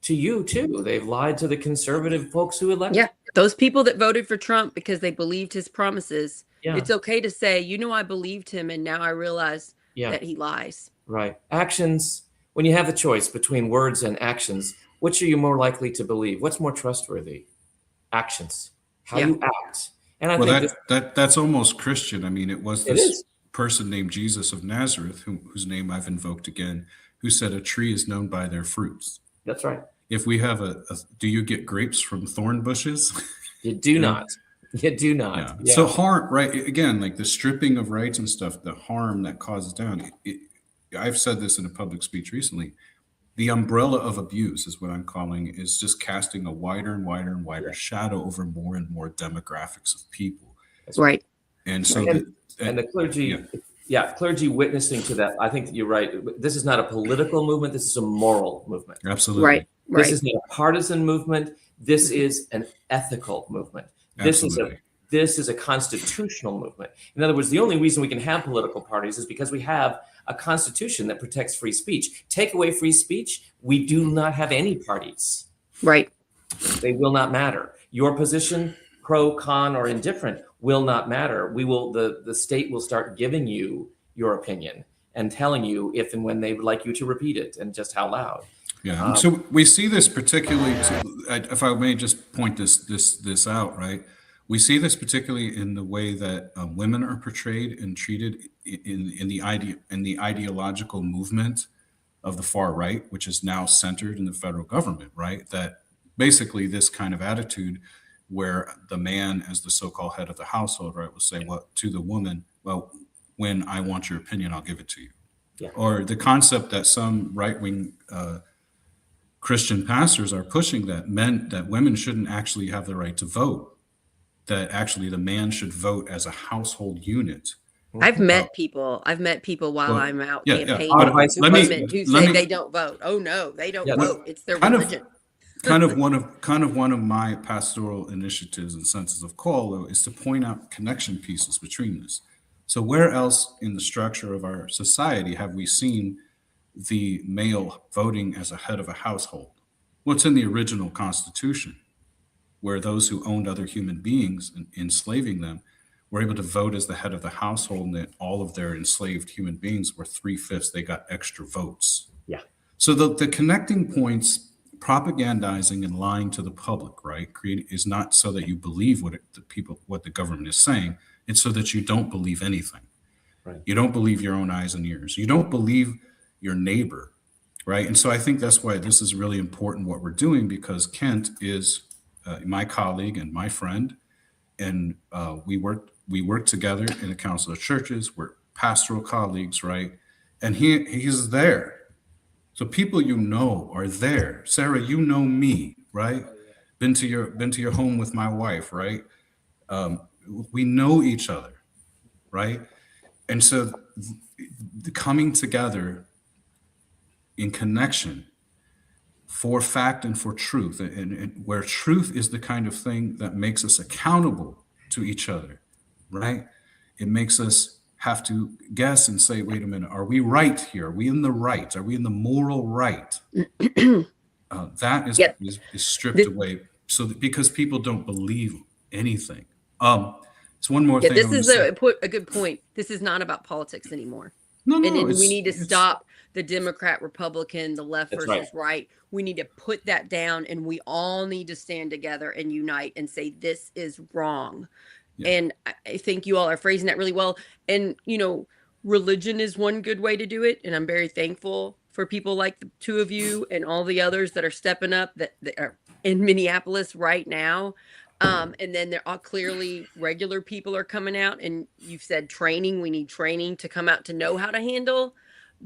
to you too. They've lied to the conservative folks who elected. Yeah, those people that voted for Trump because they believed his promises. Yeah. It's okay to say, you know, I believed him, and now I realize that he lies. Right. Actions. When you have the choice between words and actions, which are you more likely to believe? What's more trustworthy? Actions. How you act. And I think that's almost Christian. I mean, it was this person named Jesus of Nazareth, whose name I've invoked again, who said a tree is known by their fruits. That's right. If we have do you get grapes from thorn bushes? You do not. You do not. Yeah. Yeah. So harm, right? Again, like the stripping of rights and stuff, the harm that causes down. I've said this in a public speech recently. The umbrella of abuse is what I'm calling, is just casting a wider and wider and wider shadow over more and more demographics of people. That's right. And so, and the clergy, clergy witnessing to that. I think you're right. This is not a political movement. This is a moral movement. Absolutely. Right. This is not a partisan movement. This is an ethical movement. Absolutely. This is a constitutional movement. In other words, the only reason we can have political parties is because we have a constitution that protects free speech. Take away free speech, we do not have any parties. Right. They will not matter. Your position, pro, con, or indifferent, will not matter. The state will start giving you your opinion and telling you if and when they would like you to repeat it, and just how loud. Yeah. So we see this particularly, if I may just point this out, right? We see this particularly in the way that women are portrayed and treated in the ideological movement of the far right, which is now centered in the federal government, right? That basically this kind of attitude where the man, as the so-called head of the household, right, will say, well, to the woman, well, when I want your opinion, I'll give it to you. Yeah. Or the concept that some right-wing Christian pastors are pushing, that women shouldn't actually have the right to vote, that actually the man should vote as a household unit. I've met people while I'm out campaigning who say they don't vote. Oh no, they don't vote. It's their religion. Kind of one of my pastoral initiatives and senses of call, though, is to point out connection pieces between this. So where else in the structure of our society have we seen the male voting as a head of a household? Well, it's in the original Constitution, where those who owned other human beings and enslaving them were able to vote as the head of the household, and that all of their enslaved human beings were 3/5. They got extra votes. Yeah. So the connecting points, propagandizing and lying to the public, right, is not so that you believe what the government is saying. It's so that you don't believe anything. Right. You don't believe your own eyes and ears. You don't believe your neighbor, right? And so I think that's why this is really important what we're doing, because Kent is my colleague and my friend, and we work together in a council of churches. We're pastoral colleagues, right? And he's there. So people are there. Sarah, you know me, right? Been to your home with my wife, right? We know each other, right? And so the coming together in connection for fact and for truth, and where truth is the kind of thing that makes us accountable to each other, right? It makes us have to guess and say, wait a minute, are we right here? Are we in the right? Are we in the moral right? That is stripped away. So because people don't believe anything. It's one more thing. This is a good point. This is not about politics anymore. No, and we need to stop the Democrat, Republican, the left versus right. We need to put that down, and we all need to stand together and unite and say this is wrong. Yeah. And I think you all are phrasing that really well. And, religion is one good way to do it. And I'm very thankful for people like the two of you and all the others that are stepping up that are in Minneapolis right now. And then there are clearly regular people are coming out, and you've said training. We need training to come out to know how to handle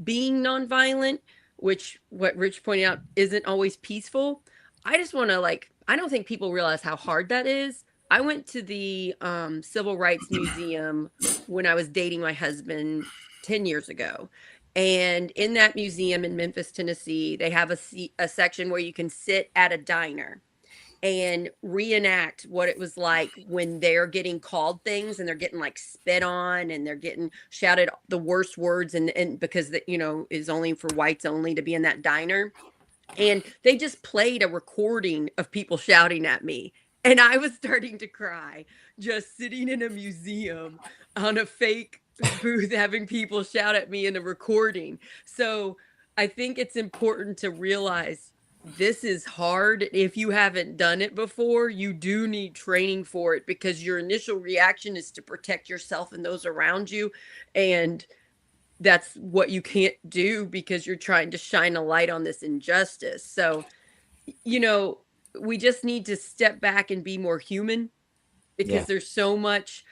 being nonviolent, which what Rich pointed out isn't always peaceful. I just want to I don't think people realize how hard that is. I went to the Civil Rights Museum when I was dating my husband 10 years ago. And in that museum in Memphis, Tennessee, they have a section where you can sit at a diner and reenact what it was like when they're getting called things and they're getting spit on and they're getting shouted the worst words and because is only for whites only to be in that diner. And they just played a recording of people shouting at me. And I was starting to cry just sitting in a museum on a fake booth having people shout at me in a recording. So I think it's important to realize this is hard. If you haven't done it before, you do need training for it, because your initial reaction is to protect yourself and those around you. And that's what you can't do because you're trying to shine a light on this injustice. So, we just need to step back and be more human, because there's so much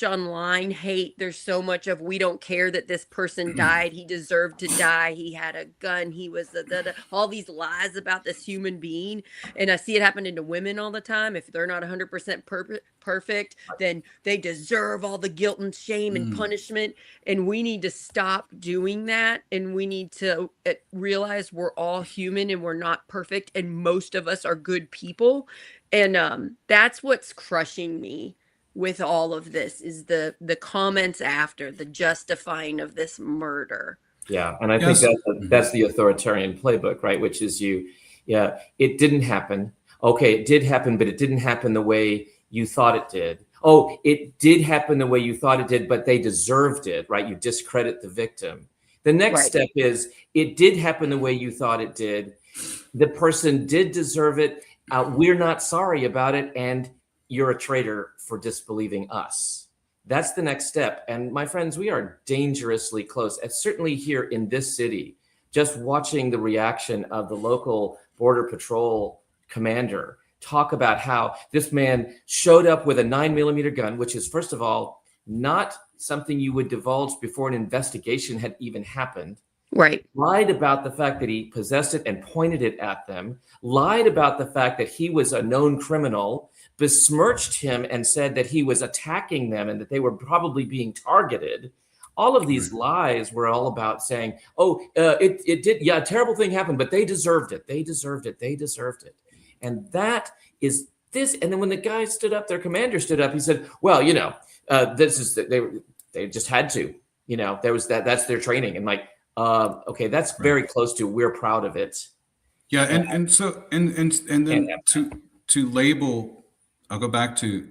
online hate. There's so much of, we don't care that this person died. He deserved to die. He had a gun. He was all these lies about this human being. And I see it happening to women all the time. If they're not 100% perfect, then they deserve all the guilt and shame and punishment. And we need to stop doing that. And we need to realize we're all human and we're not perfect. And most of us are good people. And that's what's crushing me with all of this, is the comments after, the justifying of this murder. Yeah, and I think that's the authoritarian playbook, right? Which is it didn't happen. Okay, it did happen, but it didn't happen the way you thought it did. Oh, it did happen the way you thought it did, but they deserved it, right? You discredit the victim. The next step is, it did happen the way you thought it did. The person did deserve it. We're not sorry about it, and you're a traitor for disbelieving us. That's the next step. And my friends, we are dangerously close. And certainly here in this city, just watching the reaction of the local Border Patrol commander talk about how this man showed up with a 9mm gun, which is, first of all, not something you would divulge before an investigation had even happened. Right. Lied about the fact that he possessed it and pointed it at them. Lied about the fact that he was a known criminal. Besmirched him and said that he was attacking them and that they were probably being targeted. All of these lies were all about saying, it did. Yeah, a terrible thing happened, but they deserved it. They deserved it. They deserved it. And that is this. And then when the guy stood up, their commander stood up, he said, well, this is they just had to, there was that's their training. And okay, that's very close to, we're proud of it. Yeah. And so, and then to label, I'll go back to,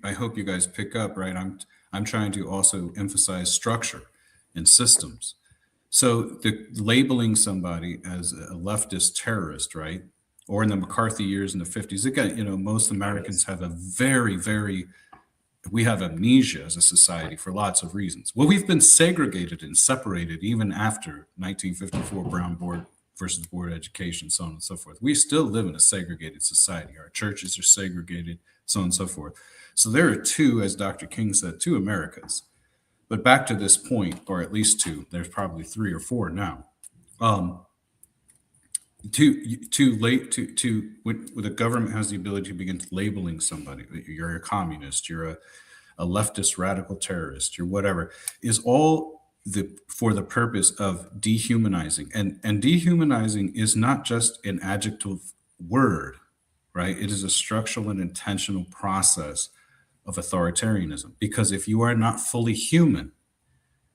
I hope you guys pick up, right? I'm trying to also emphasize structure and systems. So the labeling somebody as a leftist terrorist, right? Or in the McCarthy years in the 50s, again, most Americans have a we have amnesia as a society for lots of reasons. Well, we've been segregated and separated even after 1954 Brown Board versus Board Education, so on and so forth. We still live in a segregated society. Our churches are segregated, so on and so forth. So there are two, as Dr. King said, two Americas. But back to this point, or at least two, there's probably three or four now. When the government has the ability to begin labeling somebody, you're a communist, you're a leftist radical terrorist, you're whatever, is all for the purpose of dehumanizing. And dehumanizing is not just an adjective word, right? It is a structural and intentional process of authoritarianism. Because if you are not fully human,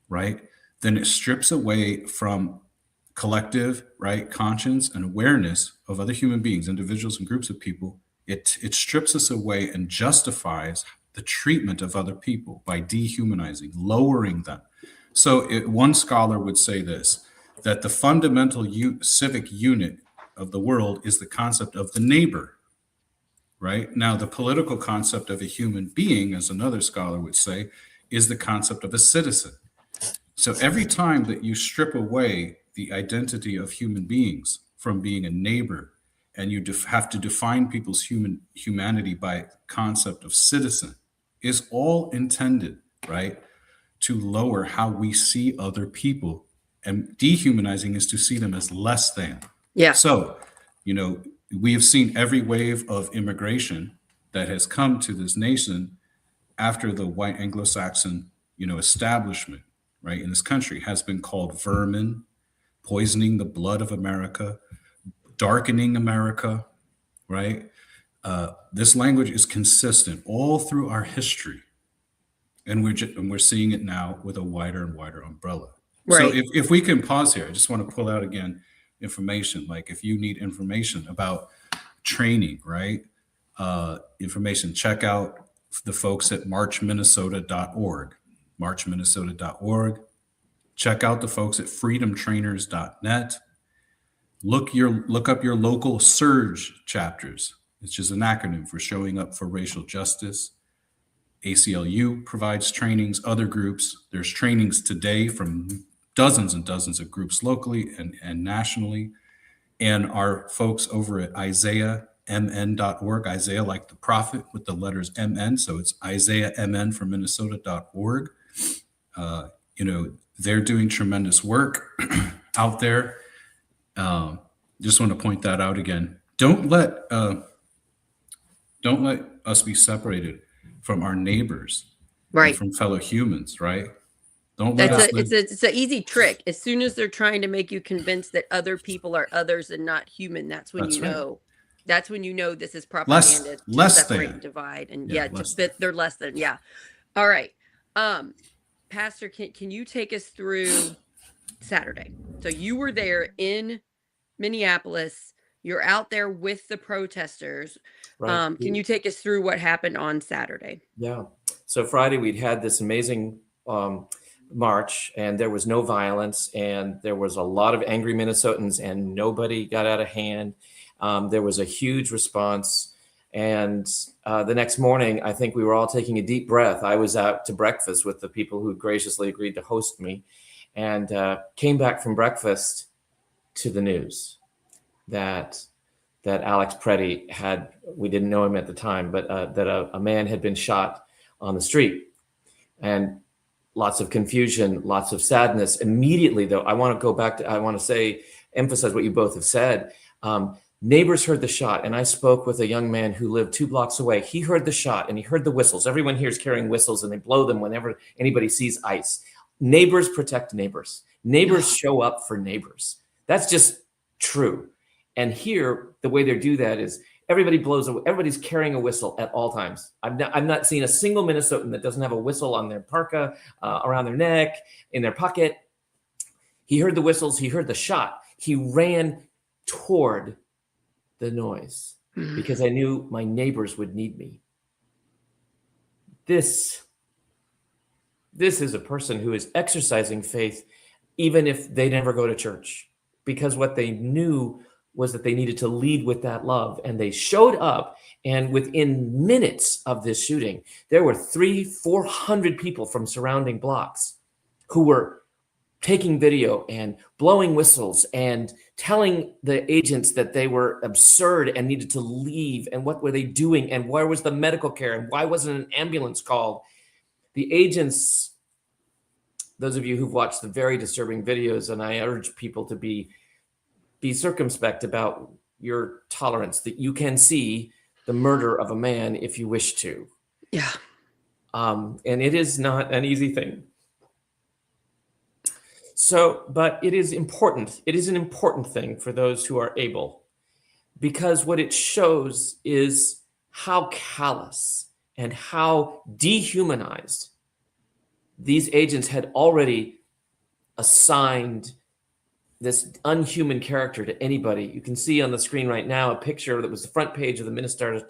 right, then it strips away from collective, right, conscience and awareness of other human beings, individuals and groups of people. It strips us away and justifies the treatment of other people by dehumanizing, lowering them. So one scholar would say this, that the fundamental civic unit of the world is the concept of the neighbor, right? Now, the political concept of a human being, as another scholar would say, is the concept of a citizen. So every time that you strip away the identity of human beings from being a neighbor, and you have to define people's humanity by concept of citizen, is all intended, right, to lower how we see other people. And dehumanizing is to see them as less than. Yeah. So, we have seen every wave of immigration that has come to this nation after the white Anglo-Saxon, establishment, right, in this country has been called vermin, poisoning the blood of America, darkening America, right? This language is consistent all through our history, and we're seeing it now with a wider and wider umbrella. Right. So if we can pause here, I just want to pull out again information. Like if you need information about training, right? Information, check out the folks at marchminnesota.org, marchminnesota.org. Check out the folks at freedomtrainers.net. Look up your local SURGE chapters, which is an acronym for Showing Up for Racial Justice. ACLU provides trainings, other groups. There's trainings today from dozens and dozens of groups locally and nationally. And our folks over at IsaiahMN.org, Isaiah like the prophet with the letters MN, so it's IsaiahMN for Minnesota.org. They're doing tremendous work out there. Just want to point that out again. Don't let us be separated from our neighbors, right, from fellow humans, right? It's an easy trick. As soon as they're trying to make you convinced that other people are others and not human, that's when you know this is propaganda to separate and divide. And they're less than. Yeah. All right. Pastor, can you take us through Saturday? So you were there in Minneapolis. You're out there with the protesters. Right. Can you take us through what happened on Saturday? Yeah. So Friday we'd had this amazing march, and there was no violence, and there was a lot of angry Minnesotans, and nobody got out of hand. There was a huge response. And the next morning, I think we were all taking a deep breath. I was out to breakfast with the people who graciously agreed to host me, and came back from breakfast to the news that Alex Preddy we didn't know him at the time, but that a man had been shot on the street. And lots of confusion, lots of sadness. Immediately, though, I want to emphasize what you both have said. Neighbors heard the shot, and I spoke with a young man who lived 2 blocks away. He heard the shot, and he heard the whistles. Everyone here is carrying whistles, and they blow them whenever anybody sees ice. Neighbors protect neighbors. Neighbors show up for neighbors. That's just true. And here, the way they do that is everybody's carrying a whistle at all times. I've not seen a single Minnesotan that doesn't have a whistle on their parka, around their neck, in their pocket. He heard the whistles. He heard the shot. He ran toward the noise. because I knew my neighbors would need me. This is a person who is exercising faith, even if they never go to church, because what they knew was that they needed to lead with that love. And they showed up, and within minutes of this shooting, there were 300-400 people from surrounding blocks who were taking video and blowing whistles and telling the agents that they were absurd and needed to leave, and what were they doing, and where was the medical care, and why wasn't an ambulance called. The agents, those of you who've watched the very disturbing videos, and I urge people to be circumspect about your tolerance, that you can see the murder of a man if you wish to. Yeah. And it is not an easy thing. So, but it is important. It is an important thing for those who are able, because what it shows is how callous and how dehumanized these agents had already assigned this unhuman character to anybody. You can see on the screen right now a picture that was the front page of the Minnesota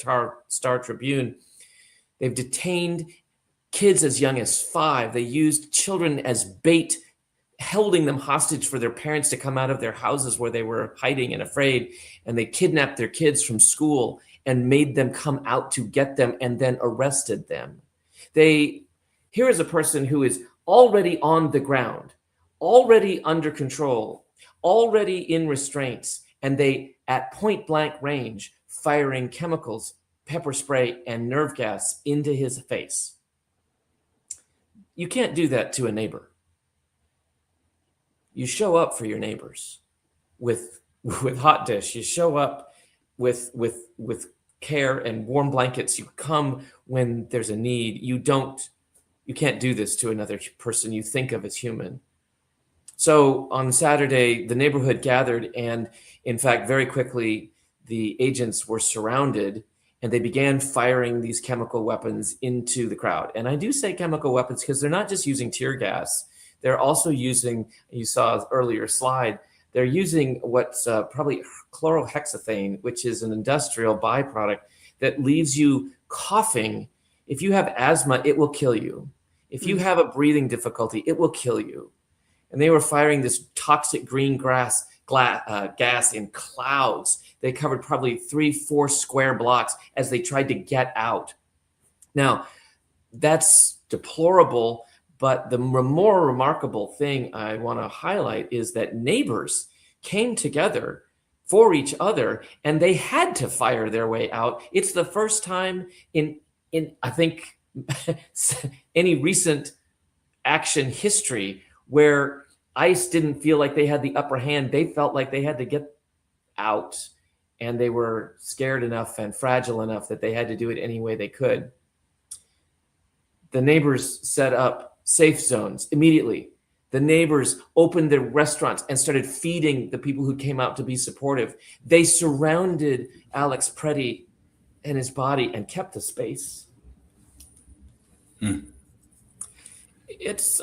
Star Tribune. They've detained kids as young as 5. They used children as bait, holding them hostage for their parents to come out of their houses where they were hiding and afraid. And they kidnapped their kids from school and made them come out to get them, and then arrested them. Here is a person who is already on the ground, already under control, already in restraints, and they, at point blank range, firing chemicals, pepper spray, and nerve gas into his face. You can't do that to a neighbor. You show up for your neighbors with hot dish. You show up with care and warm blankets. You come when there's a need. You can't do this to another person you think of as human. So on Saturday, the neighborhood gathered, and in fact, very quickly, the agents were surrounded, and they began firing these chemical weapons into the crowd. And I do say chemical weapons because they're not just using tear gas. They're also using, you saw earlier slide, they're using what's probably chlorohexethane, which is an industrial byproduct that leaves you coughing. If you have asthma, it will kill you. If you have a breathing difficulty, it will kill you. And they were firing this toxic green gas in clouds. They covered probably 3-4 square blocks as they tried to get out. Now, that's deplorable, but the more remarkable thing I want to highlight is that neighbors came together for each other, and they had to fire their way out. It's the first time in I think any recent action history where ICE didn't feel like they had the upper hand. They felt like they had to get out, and they were scared enough and fragile enough that they had to do it any way they could. The neighbors set up safe zones immediately. The neighbors opened their restaurants and started feeding the people who came out to be supportive. They surrounded Alex Preddy and his body and kept the space. It's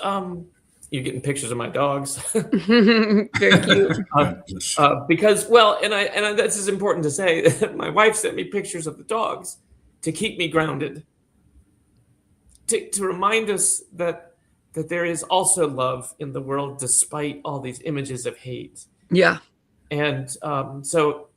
you're getting pictures of my dogs. Very cute. Because, well, and this is important to say, that my wife sent me pictures of the dogs to keep me grounded, to remind us that there is also love in the world despite all these images of hate. Yeah. And so,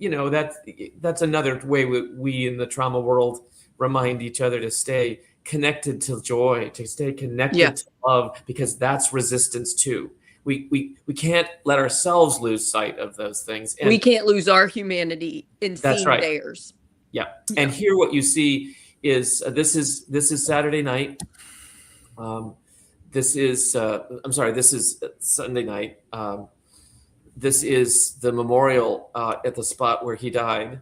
that's another way we in the trauma world remind each other to stay connected to joy, to stay connected to love, because that's resistance too. We can't let ourselves lose sight of those things. And we can't lose our humanity in seeing theirs. Yeah. And here what you see is this is Saturday night. This is Sunday night. This is the memorial at the spot where he died.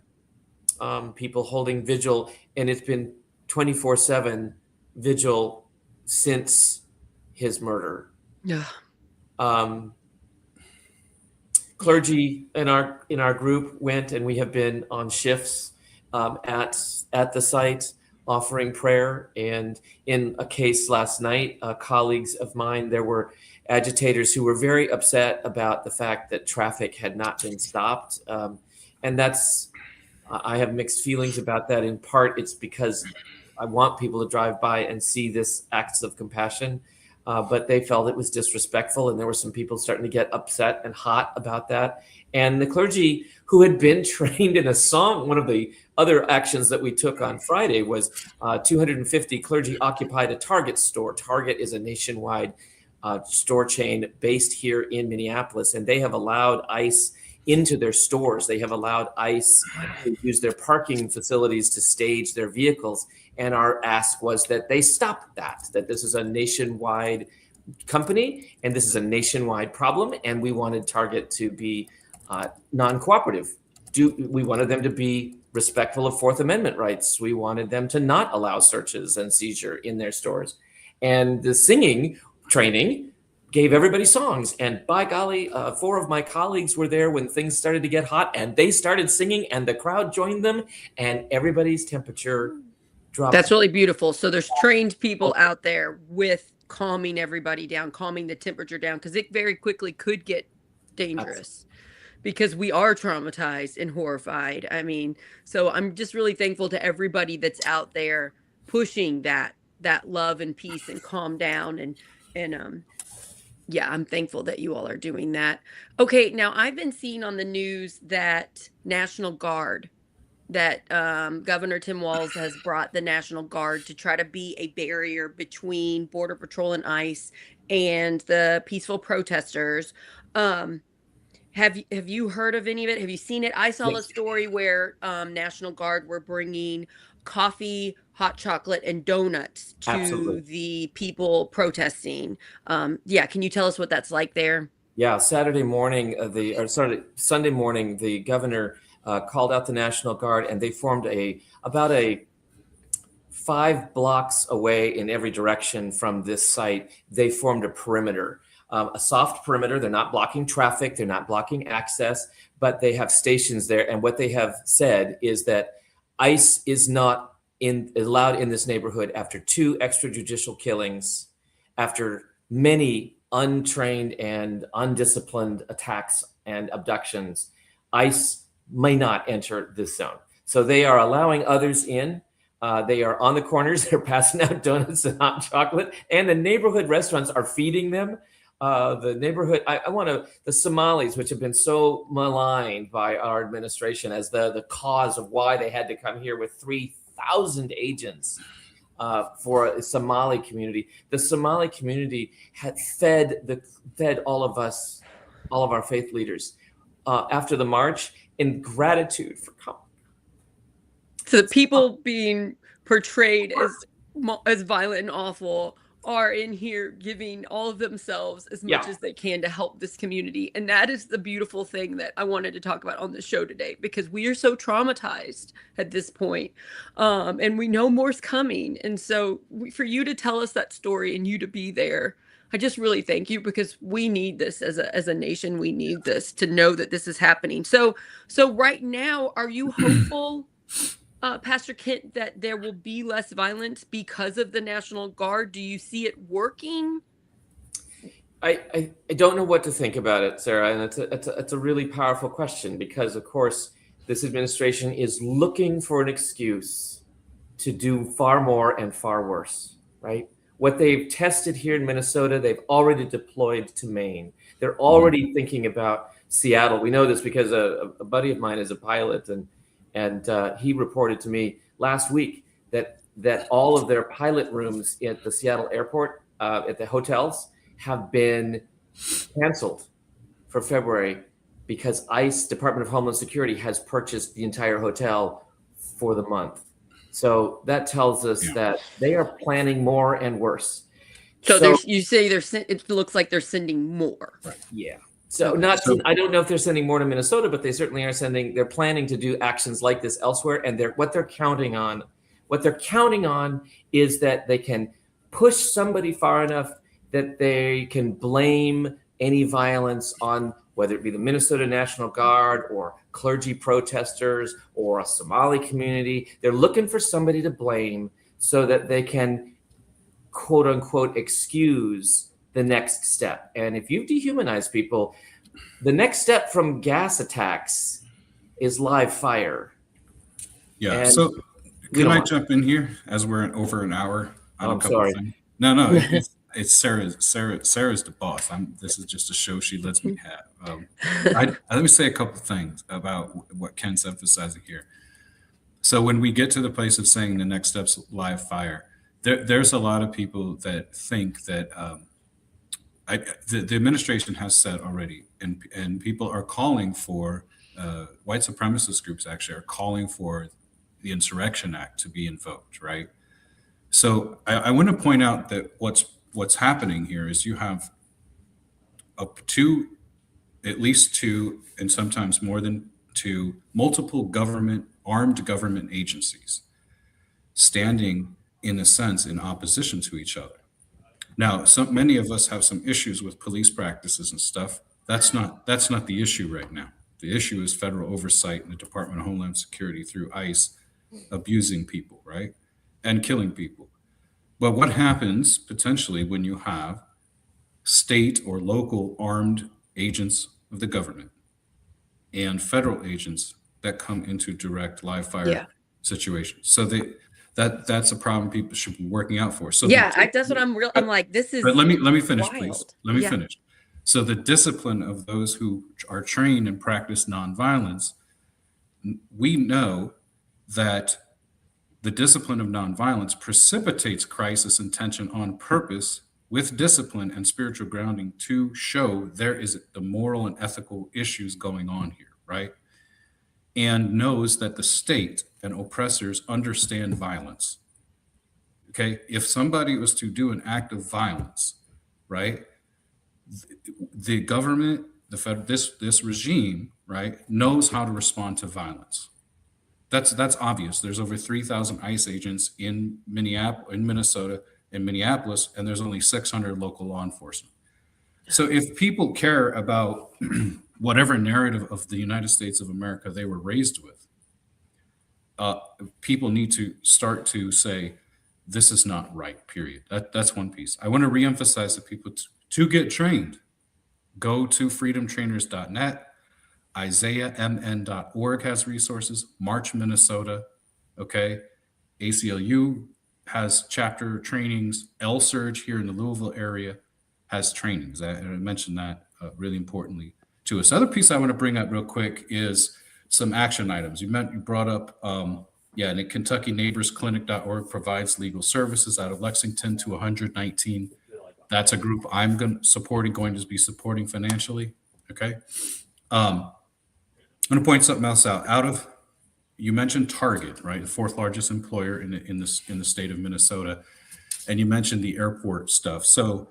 People holding vigil, and it's been 24/7 vigil since his murder. Yeah. Clergy in our group went, and we have been on shifts at the site offering prayer. And in a case last night, colleagues of mine, there were agitators who were very upset about the fact that traffic had not been stopped. And that's I have mixed feelings about that. In part, it's because I want people to drive by and see this acts of compassion, but they felt it was disrespectful, and there were some people starting to get upset and hot about that. And the clergy who had been trained in a song, one of the other actions that we took on Friday was 250 clergy occupied a Target store. Target is a nationwide store chain based here in Minneapolis, and they have allowed ICE into their stores. They have allowed ICE to use their parking facilities to stage their vehicles. And our ask was that they stop that this is a nationwide company and this is a nationwide problem. And we wanted Target to be non-cooperative. We wanted them to be respectful of Fourth Amendment rights. We wanted them to not allow searches and seizure in their stores. And the singing training gave everybody songs. And by golly, 4 of my colleagues were there when things started to get hot, and they started singing and the crowd joined them and everybody's temperature dropped. That's really beautiful. So there's trained people out there with calming everybody down, calming the temperature down, because it very quickly could get dangerous. Because we are traumatized and horrified. I mean, so I'm just really thankful to everybody that's out there pushing that love and peace and calm down. And yeah, I'm thankful that you all are doing that. Okay, now I've been seeing on the news that National Guard, that Governor Tim Walz has brought the National Guard to try to be a barrier between Border Patrol and ICE and the peaceful protesters. Have you heard of any of it? Have you seen it? I saw a story where National Guard were bringing coffee, hot chocolate, and donuts to the people protesting. Yeah, can you tell us what that's like there? Yeah, Sunday morning, the governor called out the National Guard, and they formed about 5 blocks away in every direction from this site. They formed a perimeter. A soft perimeter. They're not blocking traffic. They're not blocking access, but they have stations there. And what they have said is that ICE is not allowed in this neighborhood after 2 extrajudicial killings, after many untrained and undisciplined attacks and abductions. ICE may not enter this zone. So they are allowing others in. They are on the corners. They're passing out donuts and hot chocolate, and the neighborhood restaurants are feeding them. The neighborhood, the Somalis, which have been so maligned by our administration as the cause of why they had to come here with 3,000 agents for a Somali community. The Somali community had fed all of us, all of our faith leaders after the march in gratitude for coming. So the people being portrayed as violent and awful are in here giving all of themselves as much as they can to help this community. And that is the beautiful thing that I wanted to talk about on the show today, because we are so traumatized at this point. And we know more's coming. And so for you to tell us that story and you to be there, I just really thank you, because we need this as a nation. We need this to know that this is happening. So right now, are you hopeful, Pastor Kent, that there will be less violence because of the National Guard? Do you see it working? I don't know what to think about it, Sarah, and it's a really powerful question, because of course this administration is looking for an excuse to do far more and far worse, right? What they've tested here in Minnesota, they've already deployed to Maine. They're already thinking about Seattle. We know this because a buddy of mine is a pilot, and he reported to me last week that all of their pilot rooms at the Seattle airport, at the hotels, have been canceled for February because ICE, Department of Homeland Security, has purchased the entire hotel for the month. So that tells us that they are planning more and worse. So you say it looks like they're sending more. Right. Yeah. I don't know if they're sending more to Minnesota, but they certainly are they're planning to do actions like this elsewhere. And what they're counting on is that they can push somebody far enough that they can blame any violence on whether it be the Minnesota National Guard or clergy protesters or a Somali community. They're looking for somebody to blame so that they can, quote unquote, excuse the next step. And if you dehumanize people, the next step from gas attacks is live fire. Yeah. And So can I jump in here as we're over an hour on a couple of things? No, it's Sarah's the boss. This is just a show she lets me have. Let me say a couple of things about what Ken's emphasizing here. So when we get to the place of saying the next step's live fire, there's a lot of people that think that the administration has said already, and people are calling for white supremacist groups actually are calling for the Insurrection Act to be invoked, right? So I want to point out that what's happening here is you have at least two, and sometimes more than two, multiple armed government agencies standing, in a sense, in opposition to each other. Now, many of us have some issues with police practices and stuff. That's not the issue right now. The issue is federal oversight in the Department of Homeland Security through ICE abusing people, right? And killing people. But what happens potentially when you have state or local armed agents of the government and federal agents that come into direct live fire situations? So that's a problem people should be working out for. So that's what I'm like, this is. But let me finish, wild. Please. Let me finish. So the discipline of those who are trained and practice nonviolence, we know that the discipline of nonviolence precipitates crisis and tension on purpose with discipline and spiritual grounding to show there is the moral and ethical issues going on here, right? And knows that the state and oppressors understand violence. Okay, if somebody was to do an act of violence, right, the government, this regime, right, knows how to respond to violence. That's obvious. There's over 3,000 ICE agents in Minnesota, in Minneapolis, and there's only 600 local law enforcement. So if people care about whatever narrative of the United States of America they were raised with, people need to start to say, this is not right, period. That's one piece. I want to reemphasize to people to get trained. Go to freedomtrainers.net. IsaiahMN.org has resources. March Minnesota, okay. ACLU has chapter trainings. LSurge here in the Louisville area has trainings. I mentioned that really importantly to us. Other piece I want to bring up real quick is some action items. You brought up, and the KentuckyNeighborsClinic.org provides legal services out of Lexington to 119. That's a group I'm going to be supporting financially. Okay. I'm going to point something else out. You mentioned Target, right? The fourth largest employer in the state of Minnesota, and you mentioned the airport stuff. So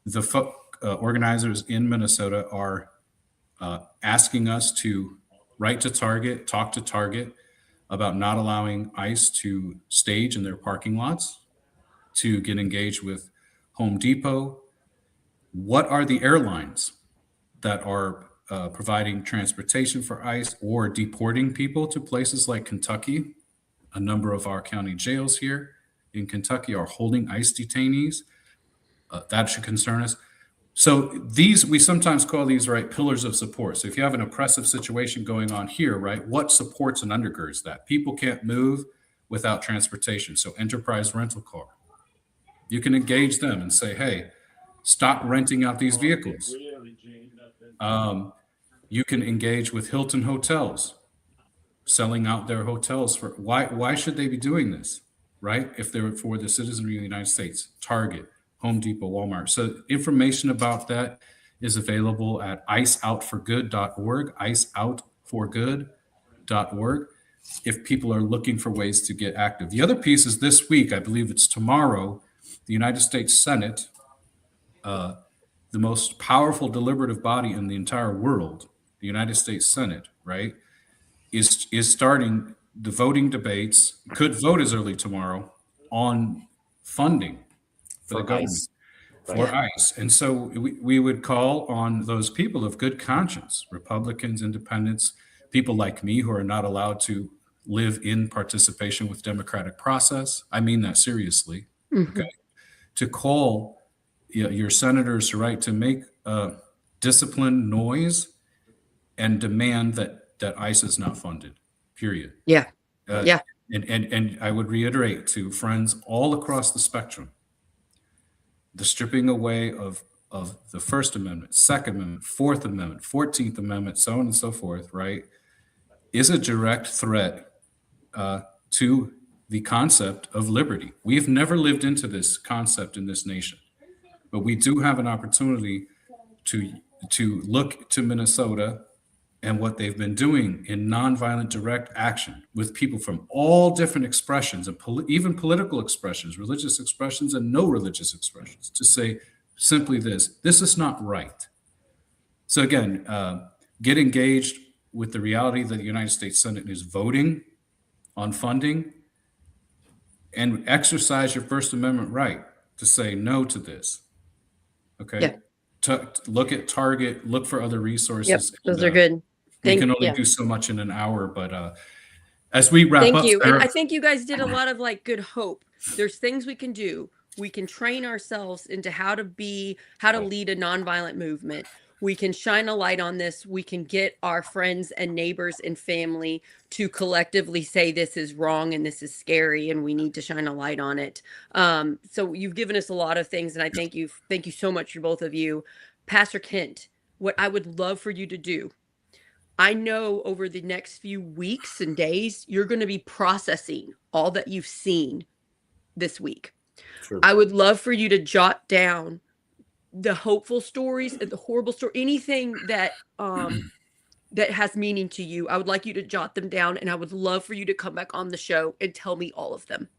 the organizers in Minnesota are asking us to write to Target, talk to Target about not allowing ICE to stage in their parking lots, to get engaged with Home Depot. What are the airlines that are providing transportation for ICE or deporting people to places like Kentucky? A number of our county jails here in Kentucky are holding ICE detainees. That should concern us. So we sometimes call these, right, pillars of support. So if you have an oppressive situation going on here, right, what supports and undergirds that? People can't move without transportation. So Enterprise Rental Car. You can engage them and say, hey, stop renting out these vehicles. You can engage with Hilton Hotels, selling out their hotels for why should they be doing this, right? If they're for the citizenry of the United States. Target, Home Depot, Walmart. So information about that is available at iceoutforgood.org, iceoutforgood.org, if people are looking for ways to get active. The other piece is this week, I believe it's tomorrow, the United States Senate, the most powerful deliberative body in the entire world, the United States Senate, right, is starting the voting debates, could vote as early tomorrow on funding for the government, for ICE. And so we would call on those people of good conscience, Republicans, independents, people like me who are not allowed to live in participation with democratic process. I mean that seriously. Mm-hmm. Okay, to call your senators, right, to make disciplined noise and demand that ICE is not funded, period. Yeah. And I would reiterate to friends all across the spectrum, the stripping away of the First Amendment, Second Amendment, Fourth Amendment, 14th Amendment, so on and so forth, right, is a direct threat to the concept of liberty. We've never lived into this concept in this nation, but we do have an opportunity to look to Minnesota and what they've been doing in nonviolent direct action with people from all different expressions, and even political expressions, religious expressions, and no religious expressions, to say simply this is not right. So again, get engaged with the reality that the United States Senate is voting on funding, and exercise your First Amendment right to say no to this. Okay. Yeah. Look at Target, look for other resources. Yep, those are good. We can only do so much in an hour, but as we wrap up, thank you. Sarah, and I think you guys did a lot of like good hope. There's things we can do. We can train ourselves into how to lead a nonviolent movement. We can shine a light on this. We can get our friends and neighbors and family to collectively say this is wrong and this is scary and we need to shine a light on it. So you've given us a lot of things, and I thank you so much for both of you. Pastor Kent, what I would love for you to do, I know over the next few weeks and days, you're going to be processing all that you've seen this week. True. I would love for you to jot down the hopeful stories and the horrible story, anything that that has meaning to you. I would like you to jot them down, and I would love for you to come back on the show and tell me all of them.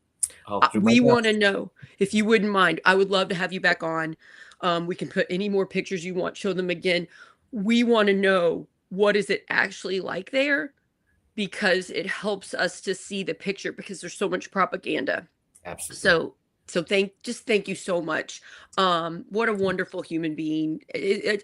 We want to know, if you wouldn't mind. I would love to have you back on. We can put any more pictures you want, show them again. We want to know, what is it actually like there? Because it helps us to see the picture, because there's so much propaganda. Absolutely. So thank you so much. What a wonderful human being.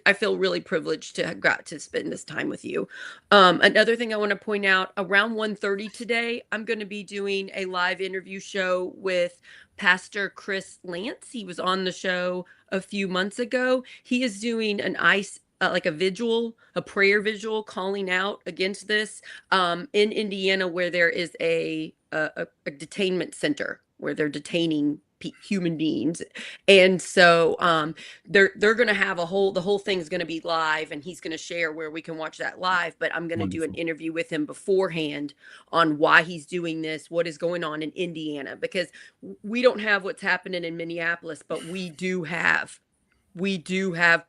I feel really privileged to have got to spend this time with you. Another thing I want to point out, around 1:30 today, I'm going to be doing a live interview show with Pastor Chris Lance. He was on the show a few months ago. He is doing an like a prayer vigil calling out against this in Indiana, where there is a detainment center where they're detaining human beings. And so they're going to have the whole thing's going to be live, and he's going to share where we can watch that live. But I'm going to do an interview with him beforehand on why he's doing this, what is going on in Indiana, because we don't have what's happening in Minneapolis, but we do have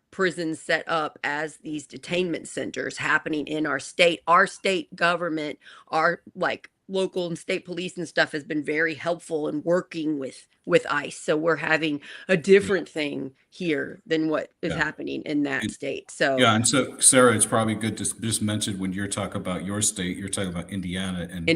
prisons set up as these detainment centers happening in our state. Our state government, our like local and state police and stuff, has been very helpful in working with ICE. So we're having a different thing here than what is happening in that state. So and so Sarah, it's probably good to just mention, when you're talking about your state, you're talking about Indiana, and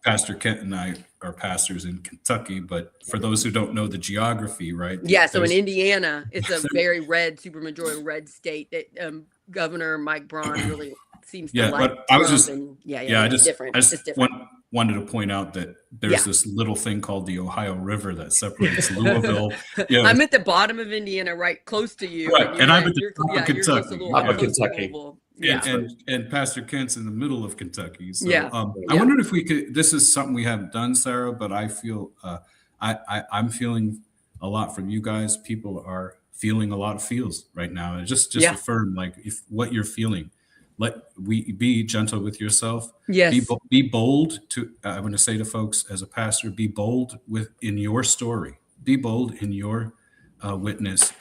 Pastor Kent and I are pastors in Kentucky. But for those who don't know the geography, right? Yeah. So in Indiana, it's a very red, supermajority red state that Governor Mike Braun really seems to like. But I was just, it's different. It's different. Wanted to point out that there's this little thing called the Ohio River that separates Louisville. I'm at the bottom of Indiana, right close to you. Right, and I'm at the top of Kentucky. Kentucky. And Pastor Kent's in the middle of Kentucky. So, I wondered if we could. This is something we haven't done, Sarah, but I feel I'm feeling a lot from you guys. People are feeling a lot of feels right now. And just affirm, like, if what you're feeling. Be gentle with yourself. Yes. Be bold. I want to say to folks, as a pastor, be bold in your story. Be bold in your witness,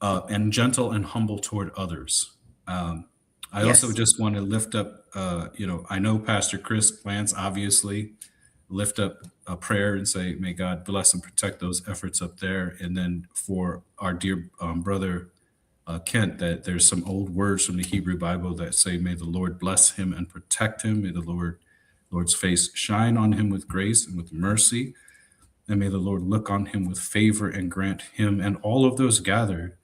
and gentle and humble toward others. I also just want to lift up. I know Pastor Chris Lance, obviously, lift up a prayer and say, may God bless and protect those efforts up there. And then for our dear brother Kent, that there's some old words from the Hebrew Bible that say, may the Lord bless him and protect him. May the Lord's face shine on him with grace and with mercy. And may the Lord look on him with favor and grant him and all of those gathered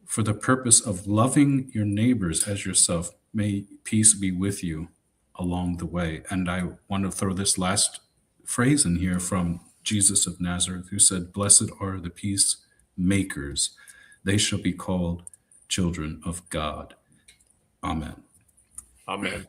for the purpose of loving your neighbors as yourself. May peace be with you along the way. And I want to throw this last phrase in here from Jesus of Nazareth, who said, blessed are the peacemakers. They shall be called children of God. Amen. Amen.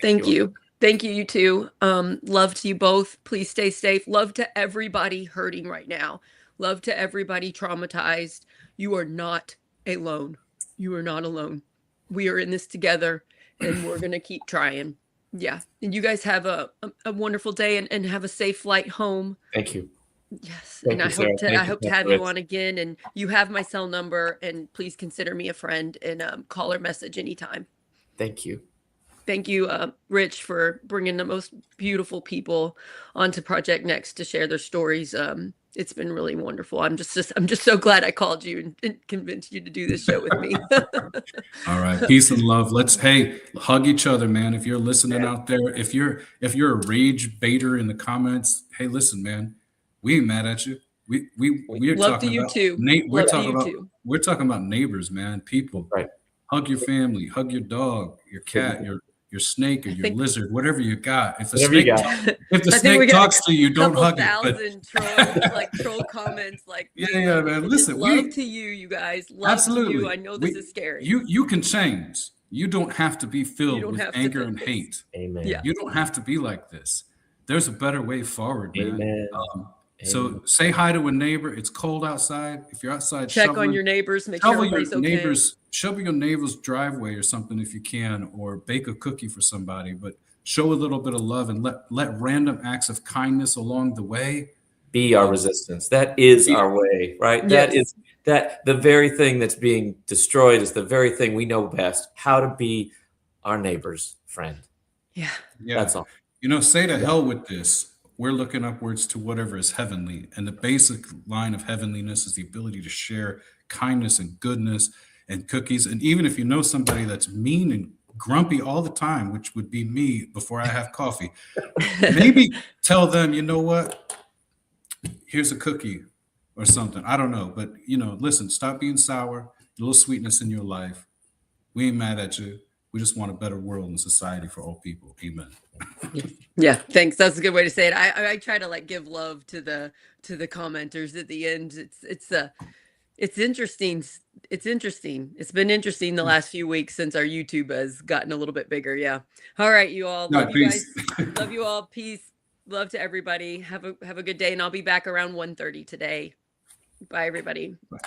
Thank you. Thank you, you too. Love to you both. Please stay safe. Love to everybody hurting right now. Love to everybody traumatized. You are not alone. You are not alone. We are in this together, and we're going to keep trying. Yeah. And you guys have a wonderful day, and have a safe flight home. Thank you. Yes. Thank And you, Sarah. I hope to have you on again, and you have my cell number, and please consider me a friend, and call or message anytime. Thank you. Thank you, Rich, for bringing the most beautiful people onto Project Next to share their stories. It's been really wonderful. I'm just so glad I called you and convinced you to do this show with me. All right, peace and love. Hey, hug each other, man. If you're listening out there, if you're a rage baiter in the comments, hey, listen, man, we ain't mad at you. We are talking about we're talking about neighbors, man, people. Right. Hug your family, hug your dog, your cat, your snake, or your lizard, whatever you got. If the snake talks to you, don't hug it. Troll comments, yeah, man. Listen, love to you guys. Love absolutely. to you. I know this is scary. You can change. You don't have to be filled with anger and hate. Amen. Yeah. You don't have to be like this. There's a better way forward, man. Amen. So say hi to a neighbor. It's cold outside. If you're outside, check on your neighbors. Make sure everybody's okay. Shovel your neighbor's driveway or something if you can, or bake a cookie for somebody. But show a little bit of love and let random acts of kindness along the way be our resistance. That is our way, right? Yes. That the very thing that's being destroyed is the very thing we know best, how to be our neighbor's friend. Yeah. That's all. Say to hell with this. We're looking upwards to whatever is heavenly. And the basic line of heavenliness is the ability to share kindness and goodness and cookies. And even if you know somebody that's mean and grumpy all the time, which would be me before I have coffee, maybe tell them, you know what? Here's a cookie or something. I don't know. But, listen, stop being sour, a little sweetness in your life. We ain't mad at you. We just want a better world and society for all people. Amen. Yeah, thanks. That's a good way to say it. I try to give love to the commenters at the end. It's interesting. It's interesting. It's been interesting the last few weeks since our YouTube has gotten a little bit bigger. Yeah. All right, you all. Love you guys. Love you all. Peace. Love to everybody. Have a good day, and I'll be back around 1:30 today. Bye, everybody. Bye.